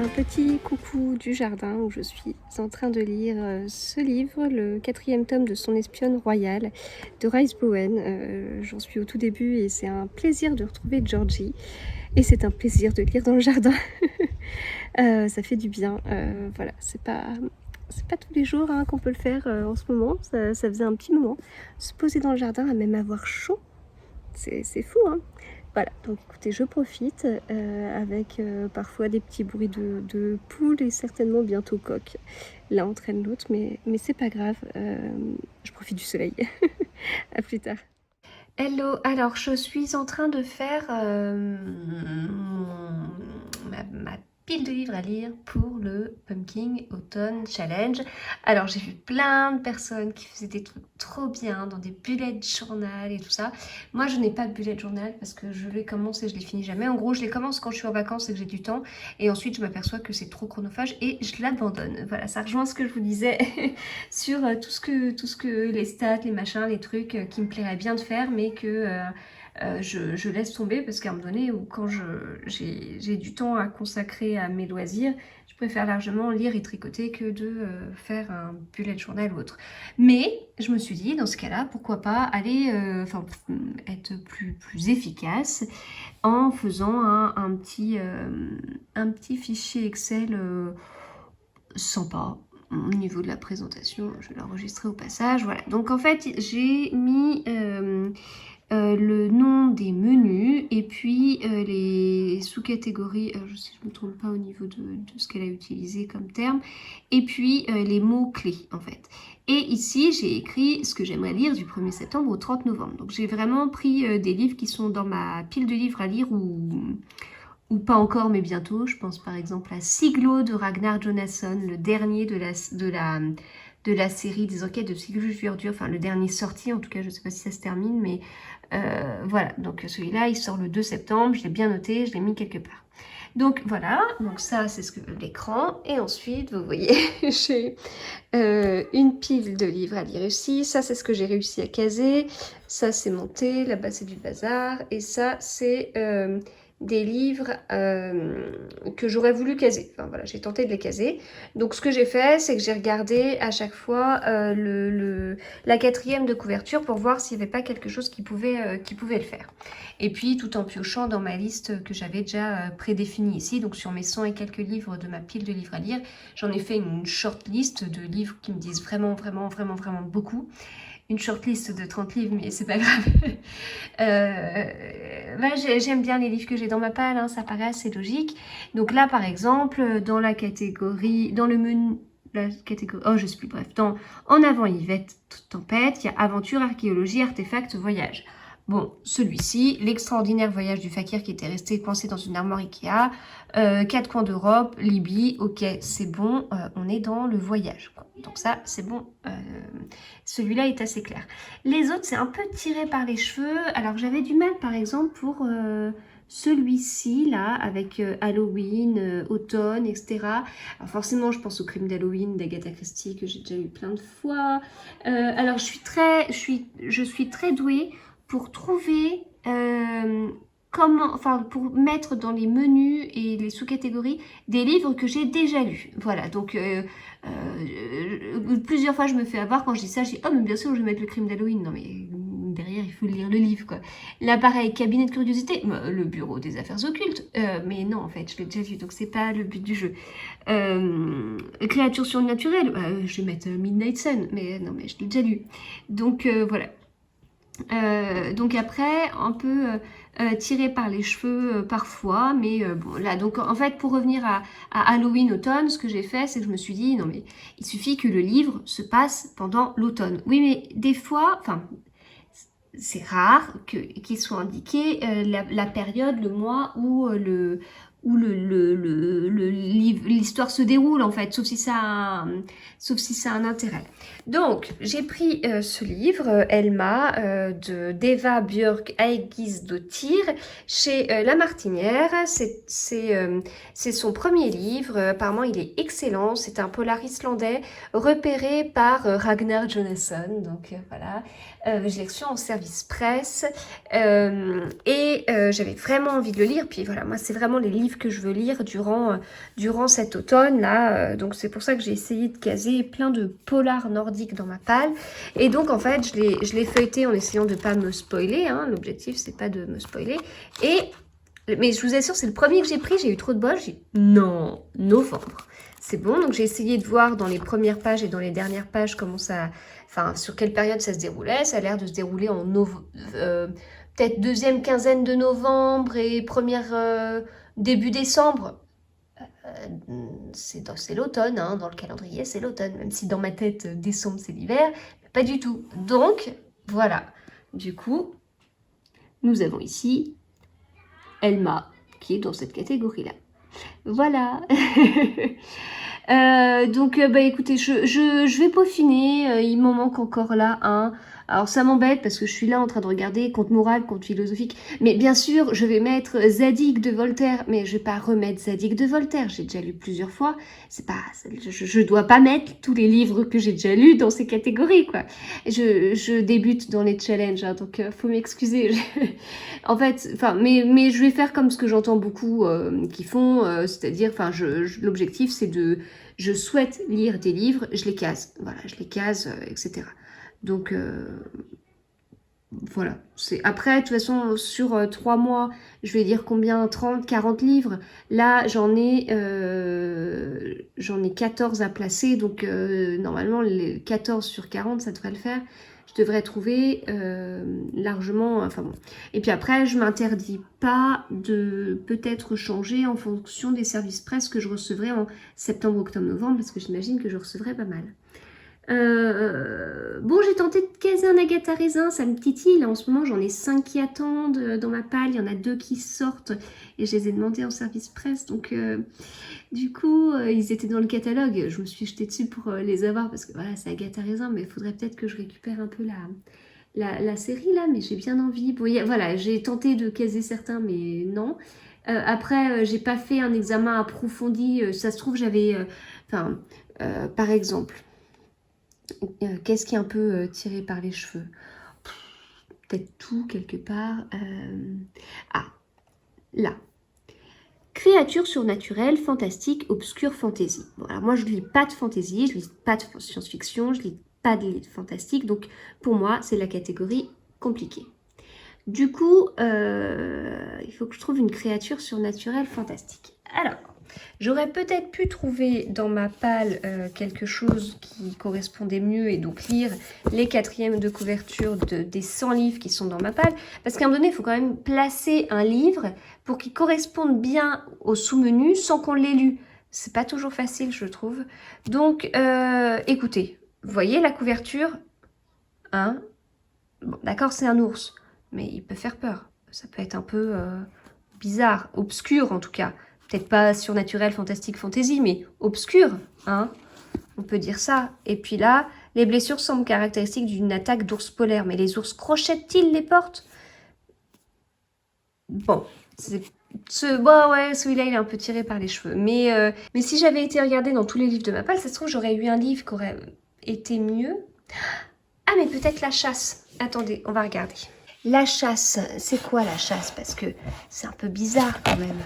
un petit coucou du jardin où je suis en train de lire ce livre, le 4e tome de Son espionne royale de Rice Bowen. J'en suis au tout début et c'est un plaisir de retrouver Georgie et c'est un plaisir de lire dans le jardin. Ça fait du bien, voilà, c'est pas tous les jours hein, qu'on peut le faire en ce moment, ça faisait un petit moment. Se poser dans le jardin à même avoir chaud, c'est fou hein. Voilà, donc écoutez, je profite avec parfois des petits bruits de poules et certainement bientôt coq. L'un entraîne l'autre, mais c'est pas grave, je profite du soleil. À plus tard. Hello, alors je suis en train de faire ma pile de livres à lire pour le Pumpkin Autumn Challenge. Alors j'ai vu plein de personnes qui faisaient des trucs trop bien dans des bullet journal et tout ça. Moi je n'ai pas de bullet journal parce que je les commence et je les finis jamais. En gros je les commence quand je suis en vacances et que j'ai du temps et ensuite je m'aperçois que c'est trop chronophage et je l'abandonne. Voilà, ça rejoint ce que je vous disais sur tout ce que les stats, les machins, les trucs qui me plairait bien de faire mais que je laisse tomber parce qu'à un moment donné où quand j'ai du temps à consacrer à mes loisirs, je préfère largement lire et tricoter que de faire un bullet journal ou autre. Mais je me suis dit dans ce cas-là, pourquoi pas aller être plus efficace en faisant un petit fichier Excel sympa. Au niveau de la présentation, je vais l'enregistrer au passage. Voilà, donc en fait j'ai mis le nom des menus et puis les sous-catégories, je ne me trompe pas au niveau de ce qu'elle a utilisé comme terme, et puis les mots-clés en fait. Et ici, j'ai écrit ce que j'aimerais lire du 1er septembre au 30 novembre. Donc j'ai vraiment pris des livres qui sont dans ma pile de livres à lire ou pas encore, mais bientôt. Je pense par exemple à Siglo de Ragnar Jonasson, le dernier de la série des enquêtes de Sigurd Verdure, enfin le dernier sorti, en tout cas je ne sais pas si ça se termine, mais voilà, donc celui-là il sort le 2 septembre, je l'ai bien noté, je l'ai mis quelque part. Donc voilà, donc ça c'est ce que l'écran, et ensuite vous voyez j'ai une pile de livres à lire ici, ça c'est ce que j'ai réussi à caser, ça c'est monté, là-bas c'est du bazar, et ça c'est des livres que j'aurais voulu caser. Enfin voilà, j'ai tenté de les caser. Donc ce que j'ai fait, c'est que j'ai regardé à chaque fois la 4e de couverture pour voir s'il n'y avait pas quelque chose qui pouvait le faire. Et puis tout en piochant dans ma liste que j'avais déjà prédéfinie ici, donc sur mes 100 et quelques livres de ma pile de livres à lire, j'en ai fait une short list de livres qui me disent vraiment beaucoup. Une shortlist de 30 livres, mais c'est pas grave. J'aime bien les livres que j'ai dans ma palle, hein, ça paraît assez logique. Donc là, par exemple, dans la catégorie, dans le menu, la catégorie, oh je sais plus, bref, en avant Yvette Tempête, il y a aventure, archéologie, artefacts, voyage. Bon, celui-ci, l'extraordinaire voyage du fakir qui était resté coincé dans une armoire Ikea, 4 coins d'Europe, Libye, ok, c'est bon, on est dans le voyage, quoi. Donc ça, c'est bon, celui-là est assez clair. Les autres, c'est un peu tiré par les cheveux. Alors j'avais du mal, par exemple, pour celui-ci, là, avec Halloween, automne, etc. Alors forcément, je pense au crime d'Halloween d'Agatha Christie, que j'ai déjà lu plein de fois. Alors je suis très douée pour trouver pour mettre dans les menus et les sous-catégories des livres que j'ai déjà lus. Voilà, donc plusieurs fois je me fais avoir quand je dis ça, je dis « Oh mais bien sûr je vais mettre le crime d'Halloween ». Non mais derrière il faut lire le livre quoi. Là pareil, cabinet de curiosité, le bureau des affaires occultes, mais non en fait je l'ai déjà lu donc c'est pas le but du jeu. Créatures surnaturelles, je vais mettre Midnight Sun, mais non mais je l'ai déjà lu. Donc voilà. Donc après, un peu tiré par les cheveux parfois, mais bon là, donc en fait pour revenir à Halloween automne, ce que j'ai fait, c'est que je me suis dit, non mais il suffit que le livre se passe pendant l'automne. Oui mais des fois, enfin c'est rare qu'il soit indiqué la période, le mois où l'histoire se déroule en fait, sauf si ça a un intérêt. Donc j'ai pris ce livre Elma d'Eva Björk Eigisdottir chez La Martinière. C'est son premier livre, apparemment il est excellent, c'est un polar islandais repéré par Ragnar Jonasson, donc voilà. Je l'ai reçu en service presse. J'avais vraiment envie de le lire. Puis voilà, moi, c'est vraiment les livres que je veux lire durant cet automne-là. Donc, c'est pour ça que j'ai essayé de caser plein de polars nordiques dans ma palle. Et donc, en fait, je l'ai feuilleté en essayant de ne pas me spoiler. Hein. L'objectif, c'est pas de me spoiler. Mais je vous assure, c'est le premier que j'ai pris. J'ai eu trop de bol. J'ai dit, non, novembre. C'est bon. Donc, j'ai essayé de voir dans les premières pages et dans les dernières pages comment ça... Enfin, sur quelle période ça se déroulait. Ça a l'air de se dérouler en peut-être deuxième quinzaine de novembre et début décembre. C'est l'automne, hein, dans le calendrier, c'est l'automne. Même si dans ma tête, décembre, c'est l'hiver. Pas du tout. Donc, voilà. Du coup, nous avons ici Elma, qui est dans cette catégorie-là. Voilà. Bah écoutez, je vais peaufiner, il m'en manque encore là un. Alors ça m'embête parce que je suis là en train de regarder conte moral, conte philosophique. Mais bien sûr, je vais mettre Zadig de Voltaire, mais je vais pas remettre Zadig de Voltaire. J'ai déjà lu plusieurs fois. C'est pas, je dois pas mettre tous les livres que j'ai déjà lus dans ces catégories, quoi. Je débute dans les challenges, hein, donc faut m'excuser. En fait, enfin, mais je vais faire comme ce que j'entends beaucoup qui font, c'est-à-dire, enfin, l'objectif c'est je souhaite lire des livres, je les case, voilà, je les case, etc. Donc, voilà. Après, de toute façon, sur 3 mois, je vais dire combien, 30, 40 livres. Là, j'en ai 14 à placer, donc normalement, les 14 sur 40, ça devrait le faire. Je devrais trouver largement, enfin bon. Et puis après, je m'interdis pas de peut-être changer en fonction des services presse que je recevrai en septembre, octobre, novembre, parce que j'imagine que je recevrai pas mal. Bon, j'ai tenté de caser un Agatha Raisin, ça me titille. Là, en ce moment, j'en ai 5 qui attendent dans ma palle. Il y en a 2 qui sortent et je les ai demandés en service presse. Donc, du coup, ils étaient dans le catalogue. Je me suis jetée dessus pour les avoir parce que voilà, c'est Agatha Raisin, mais il faudrait peut-être que je récupère un peu la série là. Mais j'ai bien envie. Bon, voilà, j'ai tenté de caser certains, mais non. Après, j'ai pas fait un examen approfondi. Ça se trouve, j'avais. Par exemple. Qu'est-ce qui est un peu tiré par les cheveux? Peut-être tout quelque part. Ah, là. Créatures surnaturelles, fantastiques, obscures, fantasy. Bon, alors moi je lis pas de fantasy, je lis pas de science-fiction, je lis pas de fantastique, donc pour moi c'est la catégorie compliquée. Du coup, il faut que je trouve une créature surnaturelle fantastique. Alors, j'aurais peut-être pu trouver dans ma palle quelque chose qui correspondait mieux et donc lire les 4e de couverture des 100 livres qui sont dans ma palle. Parce qu'à un moment donné, il faut quand même placer un livre pour qu'il corresponde bien au sous-menu sans qu'on l'ait lu. C'est pas toujours facile, je trouve. Donc, écoutez, vous voyez la couverture, hein? Bon, d'accord, c'est un ours, mais il peut faire peur. Ça peut être un peu bizarre, obscur en tout cas. Peut-être pas surnaturel, fantastique, fantasy, mais obscur, hein. On peut dire ça. Et puis là, les blessures semblent caractéristiques d'une attaque d'ours polaire. Mais les ours crochettent-ils les portes? Bon, ouais, celui-là, il est un peu tiré par les cheveux. Mais si j'avais été regarder dans tous les livres de ma palle, ça se trouve, j'aurais eu un livre qui aurait été mieux. Ah, mais peut-être la chasse. Attendez, on va regarder. La chasse, c'est quoi la chasse? Parce que c'est un peu bizarre quand même.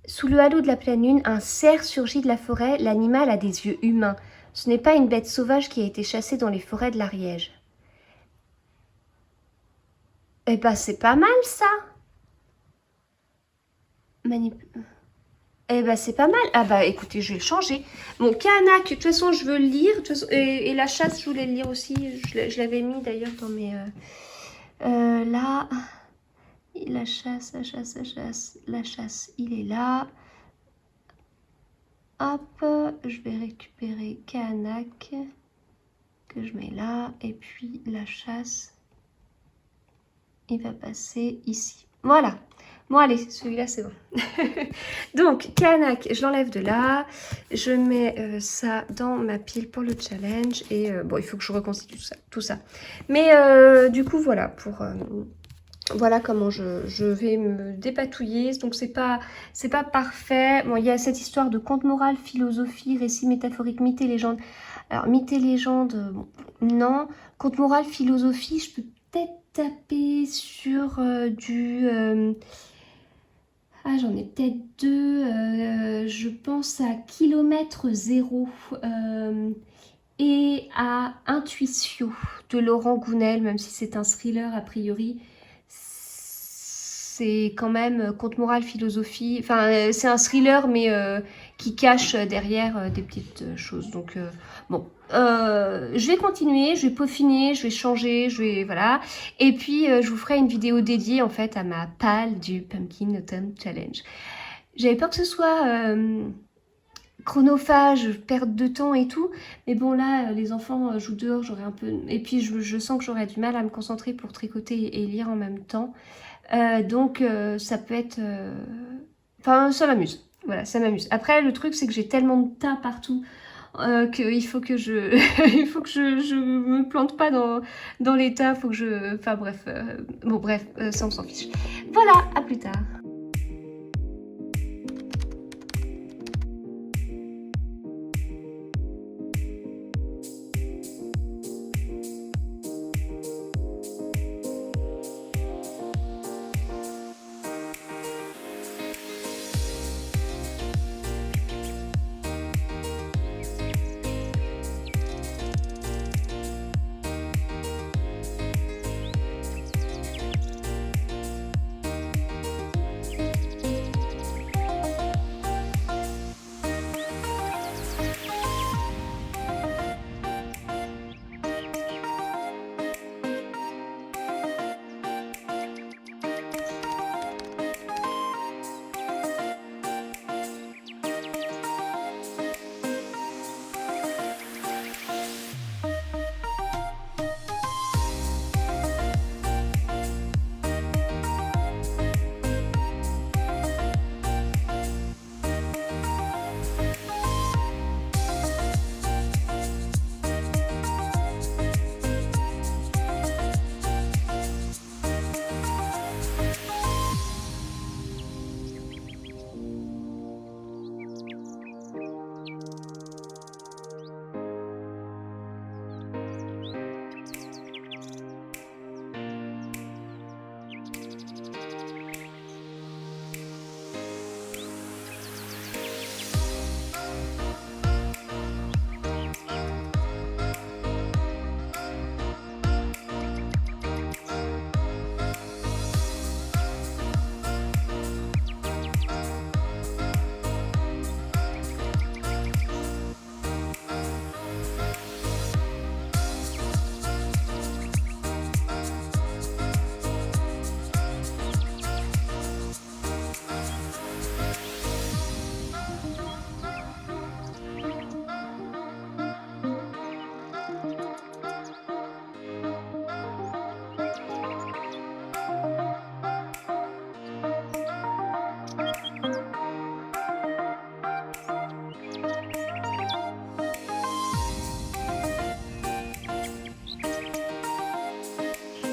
Sous le halo de la pleine lune, un cerf surgit de la forêt. L'animal a des yeux humains. Ce n'est pas une bête sauvage qui a été chassée dans les forêts de l'Ariège. Eh ben, c'est pas mal, ça. Eh ben, c'est pas mal. Ah bah, écoutez, je vais le changer. Mon Kanak, de toute façon, je veux le lire. Et la chasse, je voulais le lire aussi. Je l'avais mis, d'ailleurs, dans mes... là... La chasse, il est là. Hop, je vais récupérer Kanak, que je mets là. Et puis la chasse, il va passer ici. Voilà. Bon, allez, celui-là, c'est bon. Donc, Kanak, je l'enlève de là. Je mets ça dans ma pile pour le challenge. Et bon, il faut que je reconstitue tout ça. Mais du coup, voilà, voilà comment je vais me dépatouiller. Donc c'est pas parfait. Bon, il y a cette histoire de conte moral, philosophie, récit métaphorique, mythe et légende. Alors, mythes et légendes, bon, non. Conte moral, philosophie, je peux peut-être taper sur du... Ah, j'en ai peut-être deux. Je pense à Kilomètre Zéro et à Intuition de Laurent Gounel, même si c'est un thriller a priori. C'est quand même conte moral, philosophie. Enfin, c'est un thriller, mais qui cache derrière des petites choses. Donc, bon, je vais continuer, je vais peaufiner, je vais changer, je vais voilà. Et puis, je vous ferai une vidéo dédiée en fait à ma palle du Pumpkin Autumn Challenge. J'avais peur que ce soit chronophage, perte de temps et tout, mais bon là, les enfants jouent dehors, j'aurais un peu... Et puis, je sens que j'aurais du mal à me concentrer pour tricoter et lire en même temps. Donc ça peut être... Enfin, ça m'amuse. Voilà, ça m'amuse. Après, le truc, c'est que j'ai tellement de tas partout qu'il faut que je... il faut que je me plante pas dans les tas. Faut que je... Enfin bref. Bon bref, ça on s'en fiche. Voilà, à plus tard.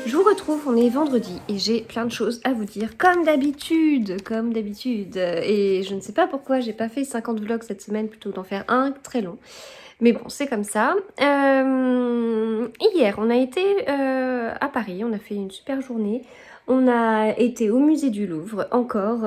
Je vous retrouve, on est vendredi et j'ai plein de choses à vous dire, comme d'habitude, Et je ne sais pas pourquoi j'ai pas fait 50 vlogs cette semaine plutôt que d'en faire un très long. Mais bon, c'est comme ça. Hier, on a été à Paris, on a fait une super journée. On a été au musée du Louvre, encore.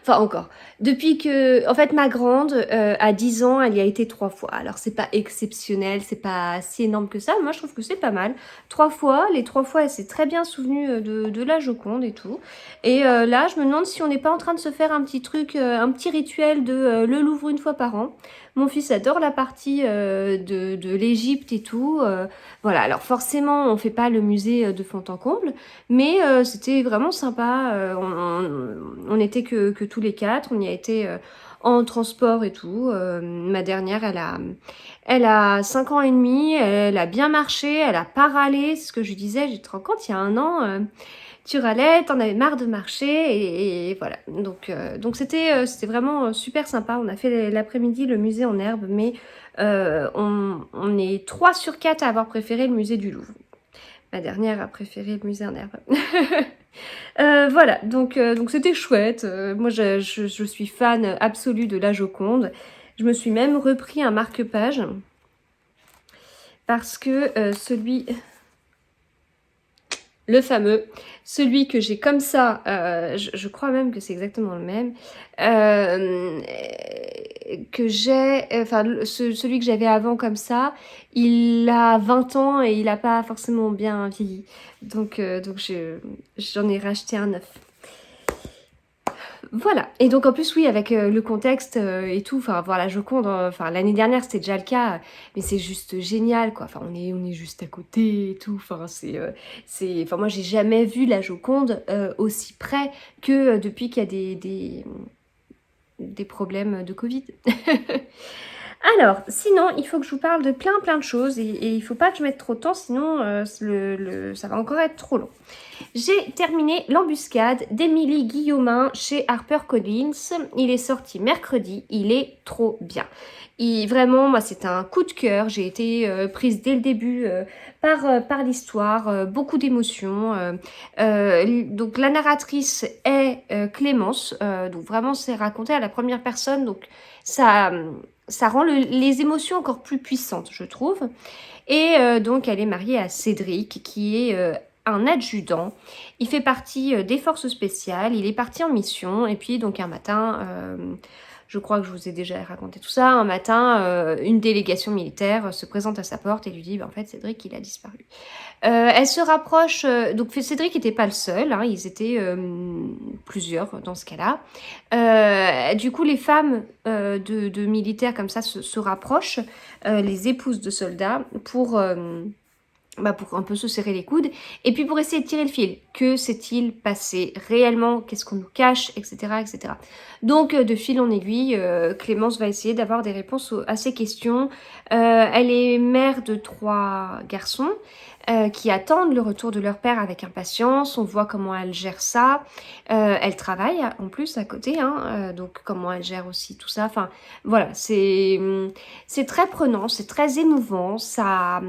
Enfin, encore. Depuis que... En fait, ma grande, à 10 ans, elle y a été 3 fois. Alors, c'est pas exceptionnel, c'est pas si énorme que ça. Moi, je trouve que c'est pas mal. 3 fois, les 3 fois, elle s'est très bien souvenue de la Joconde et tout. Et là, je me demande si on n'est pas en train de se faire un petit truc, un petit rituel de le Louvre une fois par an. Mon fils adore la partie de l'Égypte et tout. Voilà, alors forcément, on fait pas le musée de fond en comble, mais c'était vraiment sympa. On était que tous les quatre, on y a été en transport et tout. Ma dernière, elle a 5 ans et demi, elle a bien marché, elle a pas râlé. C'est ce que je disais, je te rends compte, il y a un an... tu râlais, t'en avais marre de marcher et voilà. Donc c'était vraiment super sympa. On a fait l'après-midi le musée en herbe, mais on est 3 sur 4 à avoir préféré le musée du Louvre. Ma dernière a préféré le musée en herbe. Voilà, donc c'était chouette. Moi je suis fan absolue de la Joconde. Je me suis même repris un marque-page parce que le fameux, celui que j'ai comme ça, je crois même que c'est exactement le même, que j'ai, enfin celui que j'avais avant comme ça, il a 20 ans et il n'a pas forcément bien vieilli. Donc j'en ai racheté un neuf. Voilà, et donc en plus oui avec le contexte et tout, enfin voilà Joconde, enfin l'année dernière c'était déjà le cas, mais c'est juste génial quoi, enfin on est juste à côté et tout, enfin enfin moi j'ai jamais vu la Joconde aussi près que depuis qu'il y a des problèmes de Covid. Alors, sinon, il faut que je vous parle de plein de choses et il faut pas que je mette trop de temps, sinon ça va encore être trop long. J'ai terminé L'Embuscade d'Émilie Guillaumin chez HarperCollins. Il est sorti mercredi, il est trop bien. Vraiment, moi, c'est un coup de cœur. J'ai été prise dès le début par l'histoire, beaucoup d'émotions. Donc, la narratrice est Clémence. Donc, vraiment, c'est raconté à la première personne. Donc, ça, ça rend les émotions encore plus puissantes, je trouve. Et donc, elle est mariée à Cédric, qui est un adjudant. Il fait partie des forces spéciales. Il est parti en mission. Et puis, donc, un matin, je crois que je vous ai déjà raconté tout ça. Un matin, une délégation militaire se présente à sa porte et lui dit, en fait, Cédric, il a disparu. Elle se rapproche, donc Cédric n'était pas le seul, hein, ils étaient plusieurs dans ce cas-là. Du coup, les femmes de militaires comme ça se rapprochent, les épouses de soldats, pour un peu se serrer les coudes, et puis pour essayer de tirer le fil. Que s'est-il passé réellement? Qu'est-ce qu'on nous cache? Etc. etc. Donc, de fil en aiguille, Clémence va essayer d'avoir des réponses à ces questions. Elle est mère de 3 garçons qui attendent le retour de leur père avec impatience. On voit comment elle gère ça. Elle travaille en plus à côté, hein, donc comment elle gère aussi tout ça. Enfin, voilà, c'est très prenant, c'est très émouvant. Ça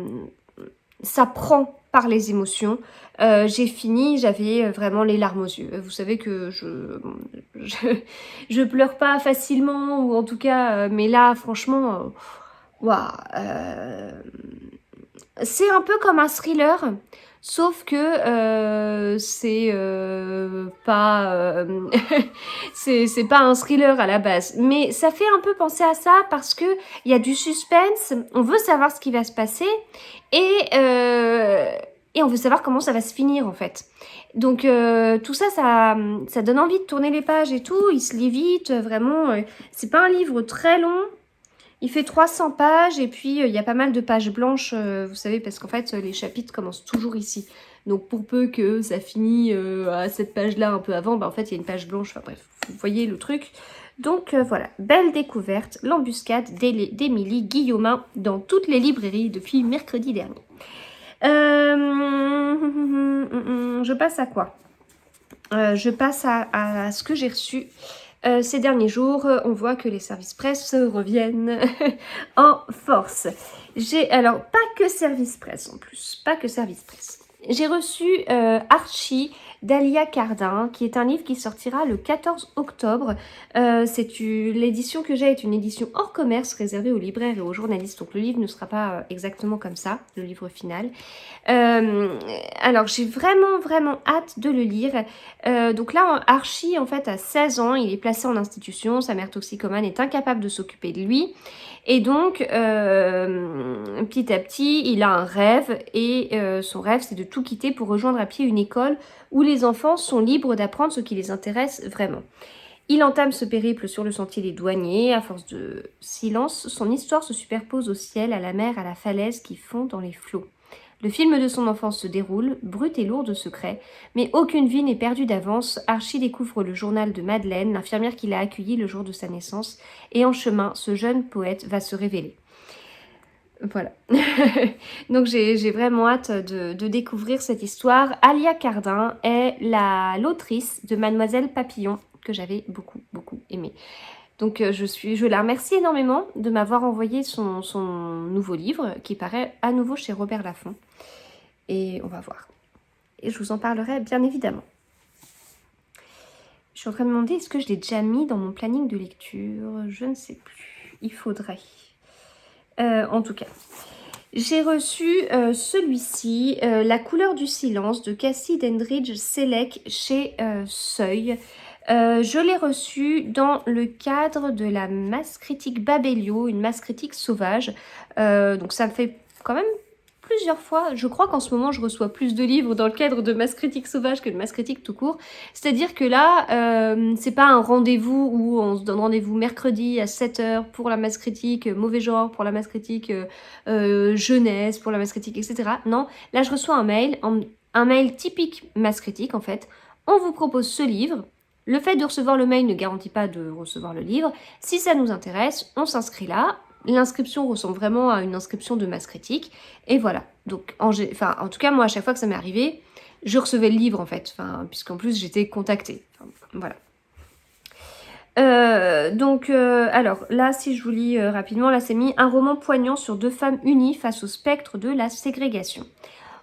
prend par les émotions. J'ai fini, j'avais vraiment les larmes aux yeux. Vous savez que je pleure pas facilement, ou en tout cas, mais là, franchement, waouh, c'est un peu comme un thriller, sauf que c'est pas c'est pas un thriller à la base, mais ça fait un peu penser à ça parce que il y a du suspense, on veut savoir ce qui va se passer et on veut savoir comment ça va se finir en fait. Donc tout ça, ça donne envie de tourner les pages et tout, il se lit vite, vraiment. C'est pas un livre très long. Il fait 300 pages et puis il y a pas mal de pages blanches, vous savez, parce qu'en fait, les chapitres commencent toujours ici. Donc pour peu que ça finit à cette page-là un peu avant, en fait, il y a une page blanche. Enfin bref, vous voyez le truc. Donc voilà, belle découverte, L'Embuscade d'Émilie Guillaumin dans toutes les librairies depuis mercredi dernier. Je passe à quoi? Je passe à ce que j'ai reçu. Ces derniers jours, on voit que les services presse reviennent en force. Alors, pas que service presse en plus, pas que service presse. J'ai reçu Archie d'Alia Cardin, qui est un livre qui sortira le 14 octobre. L'édition que j'ai est une édition hors commerce réservée aux libraires et aux journalistes, donc le livre ne sera pas exactement comme ça, le livre final. Alors j'ai vraiment hâte de le lire. Donc là, Archie en fait a 16 ans, il est placé en institution, sa mère toxicomane est incapable de s'occuper de lui. Et donc, petit à petit, il a un rêve et son rêve c'est de tout quitter pour rejoindre à pied une école où les enfants sont libres d'apprendre ce qui les intéresse vraiment. Il entame ce périple sur le sentier des douaniers. À force de silence, son histoire se superpose au ciel, à la mer, à la falaise qui fond dans les flots. Le film de son enfance se déroule, brut et lourd de secrets, mais aucune vie n'est perdue d'avance. Archie découvre le journal de Madeleine, l'infirmière qui l'a accueilli le jour de sa naissance, et en chemin, ce jeune poète va se révéler. Voilà. Donc j'ai vraiment hâte de découvrir cette histoire. Alia Cardin est l'autrice de Mademoiselle Papillon, que j'avais beaucoup aimé. Donc je la remercie énormément de m'avoir envoyé son nouveau livre, qui paraît à nouveau chez Robert Laffont. Et on va voir. Et je vous en parlerai bien évidemment. Je suis en train de me demander, est-ce que je l'ai déjà mis dans mon planning de lecture? Je ne sais plus. il faudrait. En tout cas. J'ai reçu celui-ci, La couleur du silence de Cassie Dandridge Selleck chez Seuil. Je l'ai reçu dans le cadre de la masse critique Babelio, une masse critique sauvage. Donc ça me fait quand même plusieurs fois. Je crois qu'en ce moment, je reçois plus de livres dans le cadre de masse critique sauvage que de masse critique tout court. C'est-à-dire que là, c'est pas un rendez-vous où on se donne rendez-vous mercredi à 7h pour la masse critique, mauvais genre pour la masse critique, jeunesse pour la masse critique, etc. Non, là, je reçois un mail typique masse critique en fait. On vous propose ce livre. Le fait de recevoir le mail ne garantit pas de recevoir le livre. Si ça nous intéresse, on s'inscrit là. L'inscription ressemble vraiment à une inscription de masse critique. Et voilà. Donc, en tout cas, moi, à chaque fois que ça m'est arrivé, je recevais le livre, en fait. Puisqu'en plus, j'étais contactée. Voilà. Alors, là, si je vous lis rapidement, là, c'est mis un roman poignant sur deux femmes unies face au spectre de la ségrégation.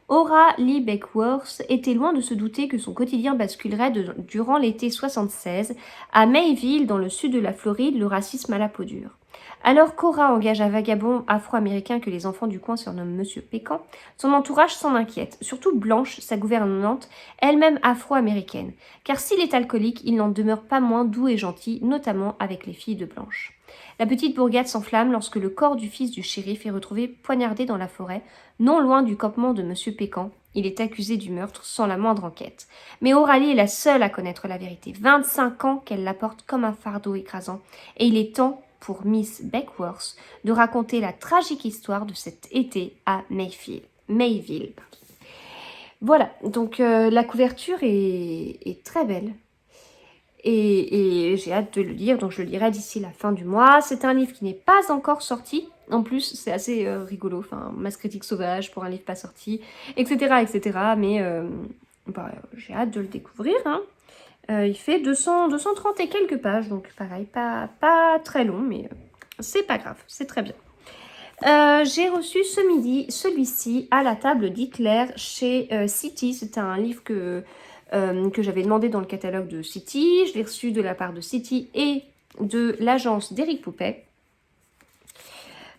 Ora Lee Beckworth était loin de se douter que son quotidien basculerait durant l'été 76 à Mayville, dans le sud de la Floride, le racisme à la peau dure. Alors qu'Ora engage un vagabond afro-américain que les enfants du coin surnomment Monsieur Pécan, son entourage s'en inquiète, surtout Blanche, sa gouvernante, elle-même afro-américaine, car s'il est alcoolique, il n'en demeure pas moins doux et gentil, notamment avec les filles de Blanche. La petite bourgade s'enflamme lorsque le corps du fils du shérif est retrouvé poignardé dans la forêt, non loin du campement de Monsieur Pécan. Il est accusé du meurtre sans la moindre enquête. Mais Aurélie est la seule à connaître la vérité. 25 ans qu'elle la porte comme un fardeau écrasant. Et il est temps pour Miss Beckworth de raconter la tragique histoire de cet été à Mayville. Voilà, donc la couverture est très belle. Et j'ai hâte de le lire, donc je le lirai d'ici la fin du mois. C'est un livre qui n'est pas encore sorti. En plus, c'est assez rigolo, masse critique sauvage pour un livre pas sorti, etc. etc. Mais j'ai hâte de le découvrir. Hein. Il fait 230 et quelques pages, donc pareil, pas très long, mais c'est pas grave, c'est très bien. J'ai reçu ce midi celui-ci à la table d'Hitler chez City. C'était un livre que j'avais demandé dans le catalogue de City. Je l'ai reçu de la part de City et de l'agence d'Éric Poupet.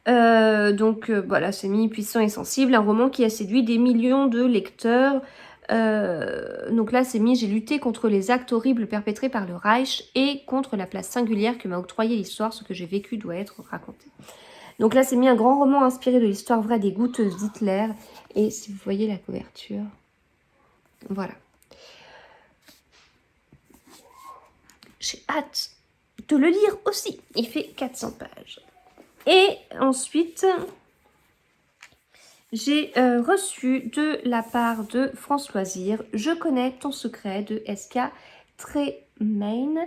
Voilà, c'est mi-puissant et sensible, un roman qui a séduit des millions de lecteurs. Donc là, c'est mis « J'ai lutté contre les actes horribles perpétrés par le Reich et contre la place singulière que m'a octroyée l'histoire. Ce que j'ai vécu doit être raconté. » Donc là, c'est mis un grand roman inspiré de l'histoire vraie des goûteuses d'Hitler. Et si vous voyez la couverture, voilà. J'ai hâte de le lire aussi. Il fait 400 pages. Et ensuite, j'ai reçu de la part de France Loisirs « Je connais ton secret » de S.K. Tremaine.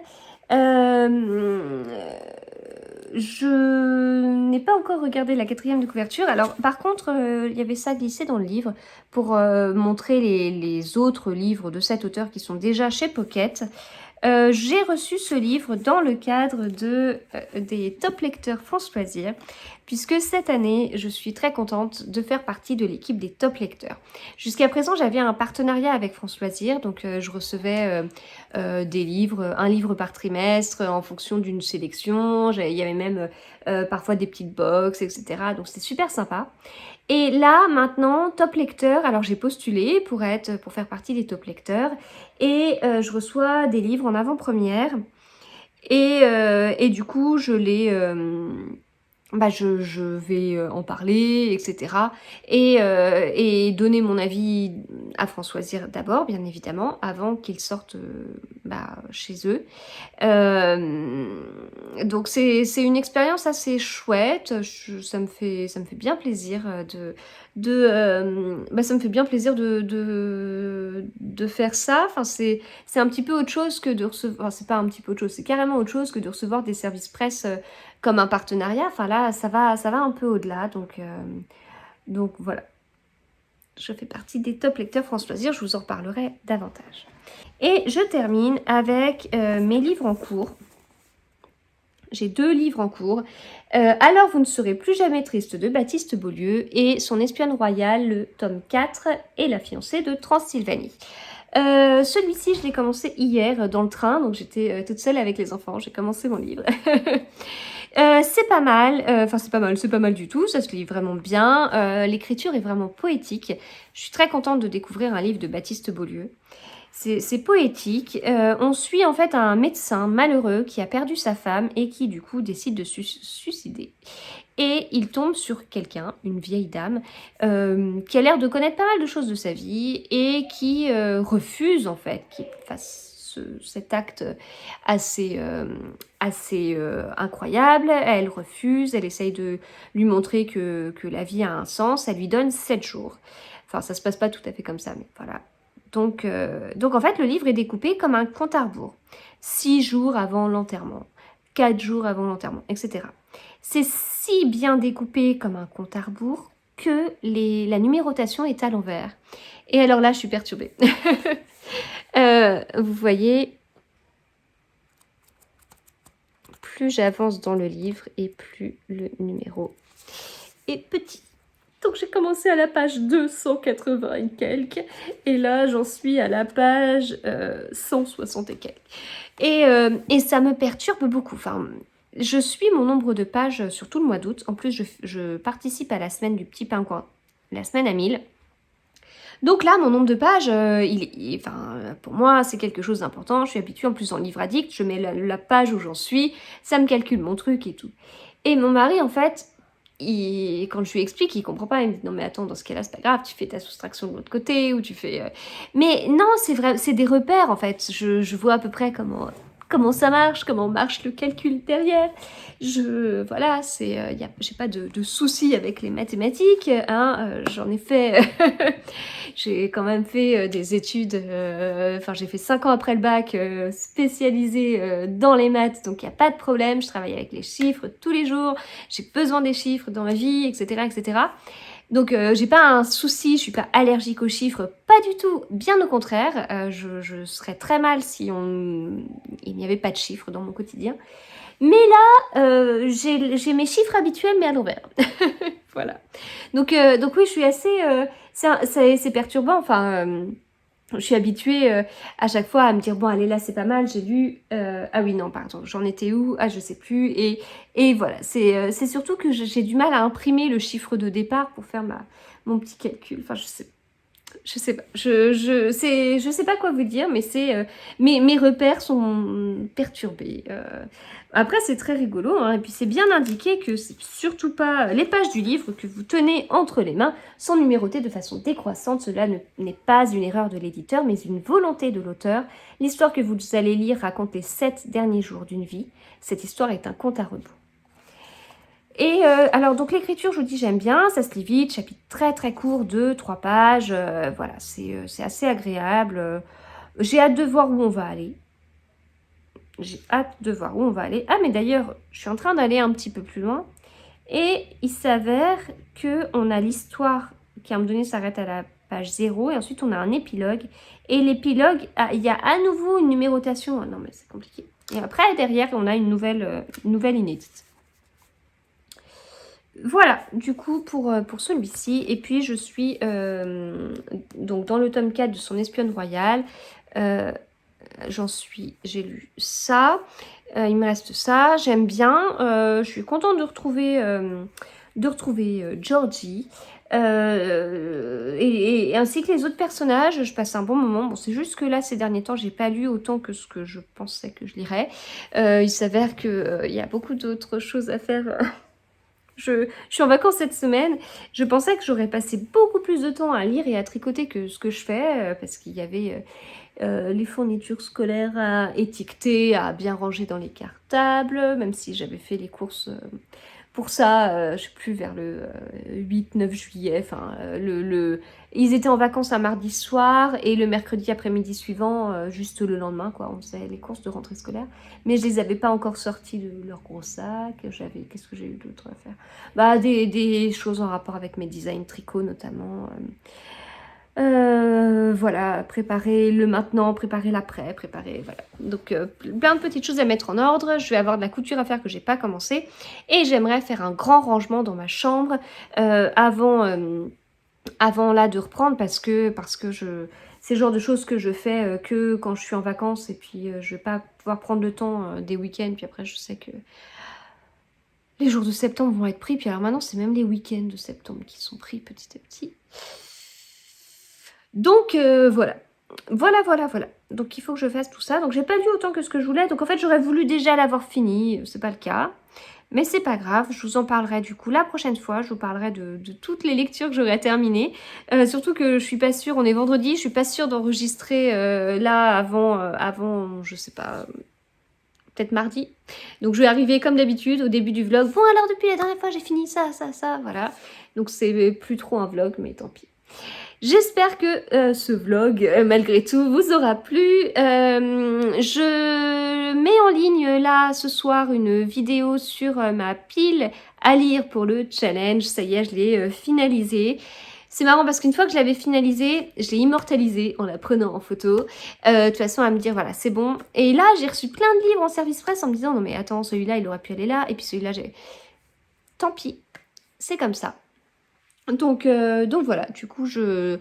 Je n'ai pas encore regardé la 4e de couverture. Alors, par contre, il y avait ça glissé dans le livre pour montrer les autres livres de cet auteur qui sont déjà chez Pocket. J'ai reçu ce livre dans le cadre des top lecteurs France Loisirs, puisque cette année, je suis très contente de faire partie de l'équipe des top lecteurs. Jusqu'à présent, j'avais un partenariat avec France Loisirs, donc je recevais des livres, un livre par trimestre en fonction d'une sélection. Il y avait même parfois des petites box, etc. Donc c'était super sympa. Et là, maintenant, top lecteur, alors j'ai postulé pour faire partie des top lecteurs et je reçois des livres en avant-première et du coup, je vais en parler, etc. Et donner mon avis à François Zir d'abord, bien évidemment, avant qu'il sorte chez eux. Donc c'est une expérience assez chouette. Ça me fait bien plaisir ça me fait bien plaisir de faire ça. Enfin, c'est un petit peu autre chose que de recevoir. Enfin, c'est pas un petit peu autre chose, c'est carrément autre chose que de recevoir des services presse comme un partenariat. Enfin là, ça va un peu au-delà. Donc voilà. Je fais partie des top lecteurs France Loisirs, je vous en reparlerai davantage. Et je termine avec mes livres en cours. J'ai 2 livres en cours. Alors vous ne serez plus jamais triste de Baptiste Beaulieu et Son espionne royale, le tome 4 et La fiancée de Transylvanie. Celui-ci, je l'ai commencé hier dans le train, donc j'étais toute seule avec les enfants, j'ai commencé mon livre. C'est pas mal, enfin c'est pas mal du tout, ça se lit vraiment bien. L'écriture est vraiment poétique. Je suis très contente de découvrir un livre de Baptiste Beaulieu. C'est poétique. On suit en fait un médecin malheureux qui a perdu sa femme et qui du coup décide de se suicider. Et il tombe sur quelqu'un, une vieille dame, qui a l'air de connaître pas mal de choses de sa vie et qui refuse en fait qu'il fasse cet acte assez incroyable. Elle refuse, elle essaye de lui montrer que la vie a un sens. Elle lui donne 7 jours. Enfin, ça se passe pas tout à fait comme ça, mais voilà. Donc en fait, le livre est découpé comme un compte à rebours. 6 jours avant l'enterrement, 4 jours avant l'enterrement, etc. C'est si bien découpé comme un compte à rebours que la numérotation est à l'envers. Et alors là, je suis perturbée. Vous voyez, plus j'avance dans le livre et plus le numéro est petit. Donc j'ai commencé à la page 280 et quelques, et là j'en suis à la page 160 et quelques. Et ça me perturbe beaucoup. Enfin, je suis mon nombre de pages sur tout le mois d'août. En plus, je participe à la semaine du petit pingouin, la semaine à 1000. Donc là, mon nombre de pages, enfin, pour moi, c'est quelque chose d'important. Je suis habituée en plus en livre addict, je mets la page où j'en suis, ça me calcule mon truc et tout. Et mon mari, en fait, quand je lui explique, il comprend pas. Il me dit non mais attends, dans ce cas-là, c'est pas grave, tu fais ta soustraction de l'autre côté ou tu fais. Mais non, c'est vrai, c'est des repères en fait. Je vois à peu près comment ça marche, comment marche le calcul derrière. Voilà, j'ai pas de soucis avec les mathématiques, hein. J'en ai fait, j'ai quand même fait des études. Enfin, j'ai fait 5 ans après le bac, spécialisée dans les maths, donc il y a pas de problème. Je travaille avec les chiffres tous les jours. J'ai besoin des chiffres dans ma vie, etc., etc. Donc j'ai pas un souci, je suis pas allergique aux chiffres, pas du tout, bien au contraire. Je serais très mal si il n'y avait pas de chiffres dans mon quotidien. Mais là, j'ai mes chiffres habituels, mais à l'envers. Voilà. Donc oui, je suis assez... c'est perturbant, enfin... je suis habituée à chaque fois à me dire bon allez là c'est pas mal, j'ai lu ah oui non pardon, j'en étais où, ah je sais plus, et voilà, c'est surtout que j'ai du mal à imprimer le chiffre de départ pour faire mon petit calcul. Enfin je sais pas, je sais pas quoi vous dire, mais mes repères sont perturbés. Après c'est très rigolo, hein, et puis c'est bien indiqué que c'est surtout pas les pages du livre que vous tenez entre les mains sont numérotées de façon décroissante. Cela n'est pas une erreur de l'éditeur, mais une volonté de l'auteur. L'histoire que vous allez lire raconte les 7 derniers jours d'une vie. Cette histoire est un conte à rebours. Et alors, donc l'écriture, je vous dis, j'aime bien, ça se lit vite, chapitre très très court, 2-3 pages, voilà, c'est assez agréable. J'ai hâte de voir où on va aller. J'ai hâte de voir où on va aller. Ah, mais d'ailleurs, je suis en train d'aller un petit peu plus loin, et il s'avère qu'on a l'histoire qui, à un moment donné, s'arrête à la page 0, et ensuite on a un épilogue, et l'épilogue, il y a à nouveau une numérotation. Ah, non, mais c'est compliqué. Et après, derrière, on a une nouvelle inédite. Voilà, du coup, pour celui-ci. Et puis, je suis donc dans le tome 4 de Son espionne royale. J'ai lu ça. Il me reste ça. J'aime bien. Je suis contente de retrouver Georgie. Et ainsi que les autres personnages, je passe un bon moment. Bon, c'est juste que là, ces derniers temps, j'ai pas lu autant que ce que je pensais que je lirais. Il s'avère qu'il y a beaucoup d'autres choses à faire. Je suis en vacances cette semaine. Je pensais que j'aurais passé beaucoup plus de temps à lire et à tricoter que ce que je fais, parce qu'il y avait les fournitures scolaires à étiqueter, à bien ranger dans les cartables, même si j'avais fait les courses pour ça, je sais plus, vers le 8-9 juillet. Enfin, ils étaient en vacances un mardi soir et le mercredi après-midi suivant, juste le lendemain, quoi. On faisait les courses de rentrée scolaire. Mais je les avais pas encore sortis de leur gros sac. Qu'est-ce que j'ai eu d'autre à faire? Bah, des choses en rapport avec mes designs tricot notamment. Voilà, préparer le maintenant, préparer l'après, voilà. Donc plein de petites choses à mettre en ordre. Je vais avoir de la couture à faire que j'ai pas commencé, et j'aimerais faire un grand rangement dans ma chambre avant là de reprendre, parce que c'est le genre de choses que je fais que quand je suis en vacances, et puis je vais pas pouvoir prendre le temps des week-ends, puis après je sais que Les jours de septembre vont être pris, puis alors maintenant, c'est même les week-ends de septembre qui sont pris petit à petit. Donc, voilà. Voilà. Donc, il faut que je fasse tout ça. Donc, j'ai pas lu autant que ce que je voulais. Donc, en fait, j'aurais voulu déjà l'avoir fini. C'est pas le cas. Mais c'est pas grave, je vous en parlerai du coup la prochaine fois, je vous parlerai de toutes les lectures que j'aurai terminées. Surtout que je suis pas sûre, on est vendredi, je suis pas sûre d'enregistrer là avant, je sais pas, peut-être mardi. Donc je vais arriver comme d'habitude au début du vlog. Bon alors depuis la dernière fois j'ai fini ça, voilà. Donc c'est plus trop un vlog, mais tant pis. J'espère que ce vlog, malgré tout, vous aura plu. Je mets en ligne là ce soir une vidéo sur ma pile à lire pour le challenge. Ça y est, je l'ai finalisé. C'est marrant parce qu'une fois que je l'avais finalisé, je l'ai immortalisé en la prenant en photo. De toute façon, à me dire, voilà, c'est bon. Et là, j'ai reçu plein de livres en service presse en me disant, non mais attends, celui-là, il aurait pu aller là. Et puis celui-là, j'ai... Tant pis, c'est comme ça. Donc voilà, du coup, je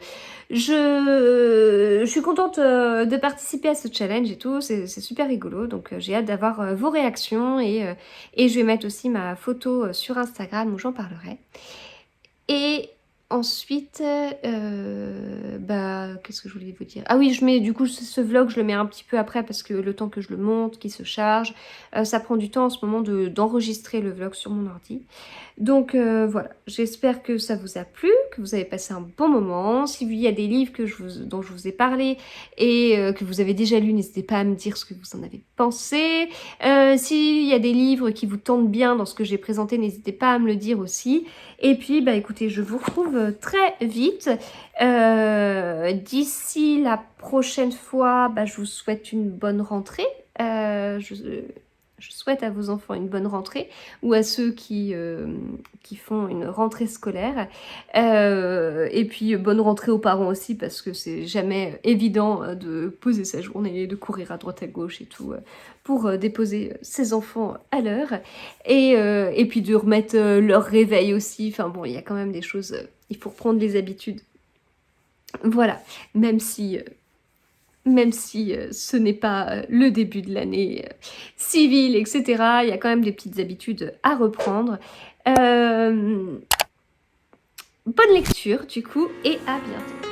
suis contente de participer à ce challenge et tout, c'est super rigolo, donc j'ai hâte d'avoir vos réactions et je vais mettre aussi ma photo sur Instagram où j'en parlerai. Et ensuite, qu'est-ce que je voulais vous dire? Ah oui, je mets du coup ce vlog, je le mets un petit peu après parce que le temps que je le monte, qu'il se charge, ça prend du temps en ce moment d'enregistrer le vlog sur mon ordi. Donc voilà, j'espère que ça vous a plu, que vous avez passé un bon moment. S'il y a des livres dont je vous ai parlé et que vous avez déjà lus, n'hésitez pas à me dire ce que vous en avez pensé. S'il y a des livres qui vous tentent bien dans ce que j'ai présenté, n'hésitez pas à me le dire aussi. Et puis, bah écoutez, je vous retrouve très vite. D'ici la prochaine fois, bah, je vous souhaite une bonne rentrée. Je souhaite à vos enfants une bonne rentrée ou à ceux qui font une rentrée scolaire. Et puis bonne rentrée aux parents aussi parce que c'est jamais évident de poser sa journée, de courir à droite à gauche et tout pour déposer ses enfants à l'heure. Et puis de remettre leur réveil aussi. Enfin bon, il y a quand même des choses, il faut reprendre les habitudes. Voilà, même si ce n'est pas le début de l'année civile, etc. Il y a quand même des petites habitudes à reprendre. Bonne lecture du coup et à bientôt.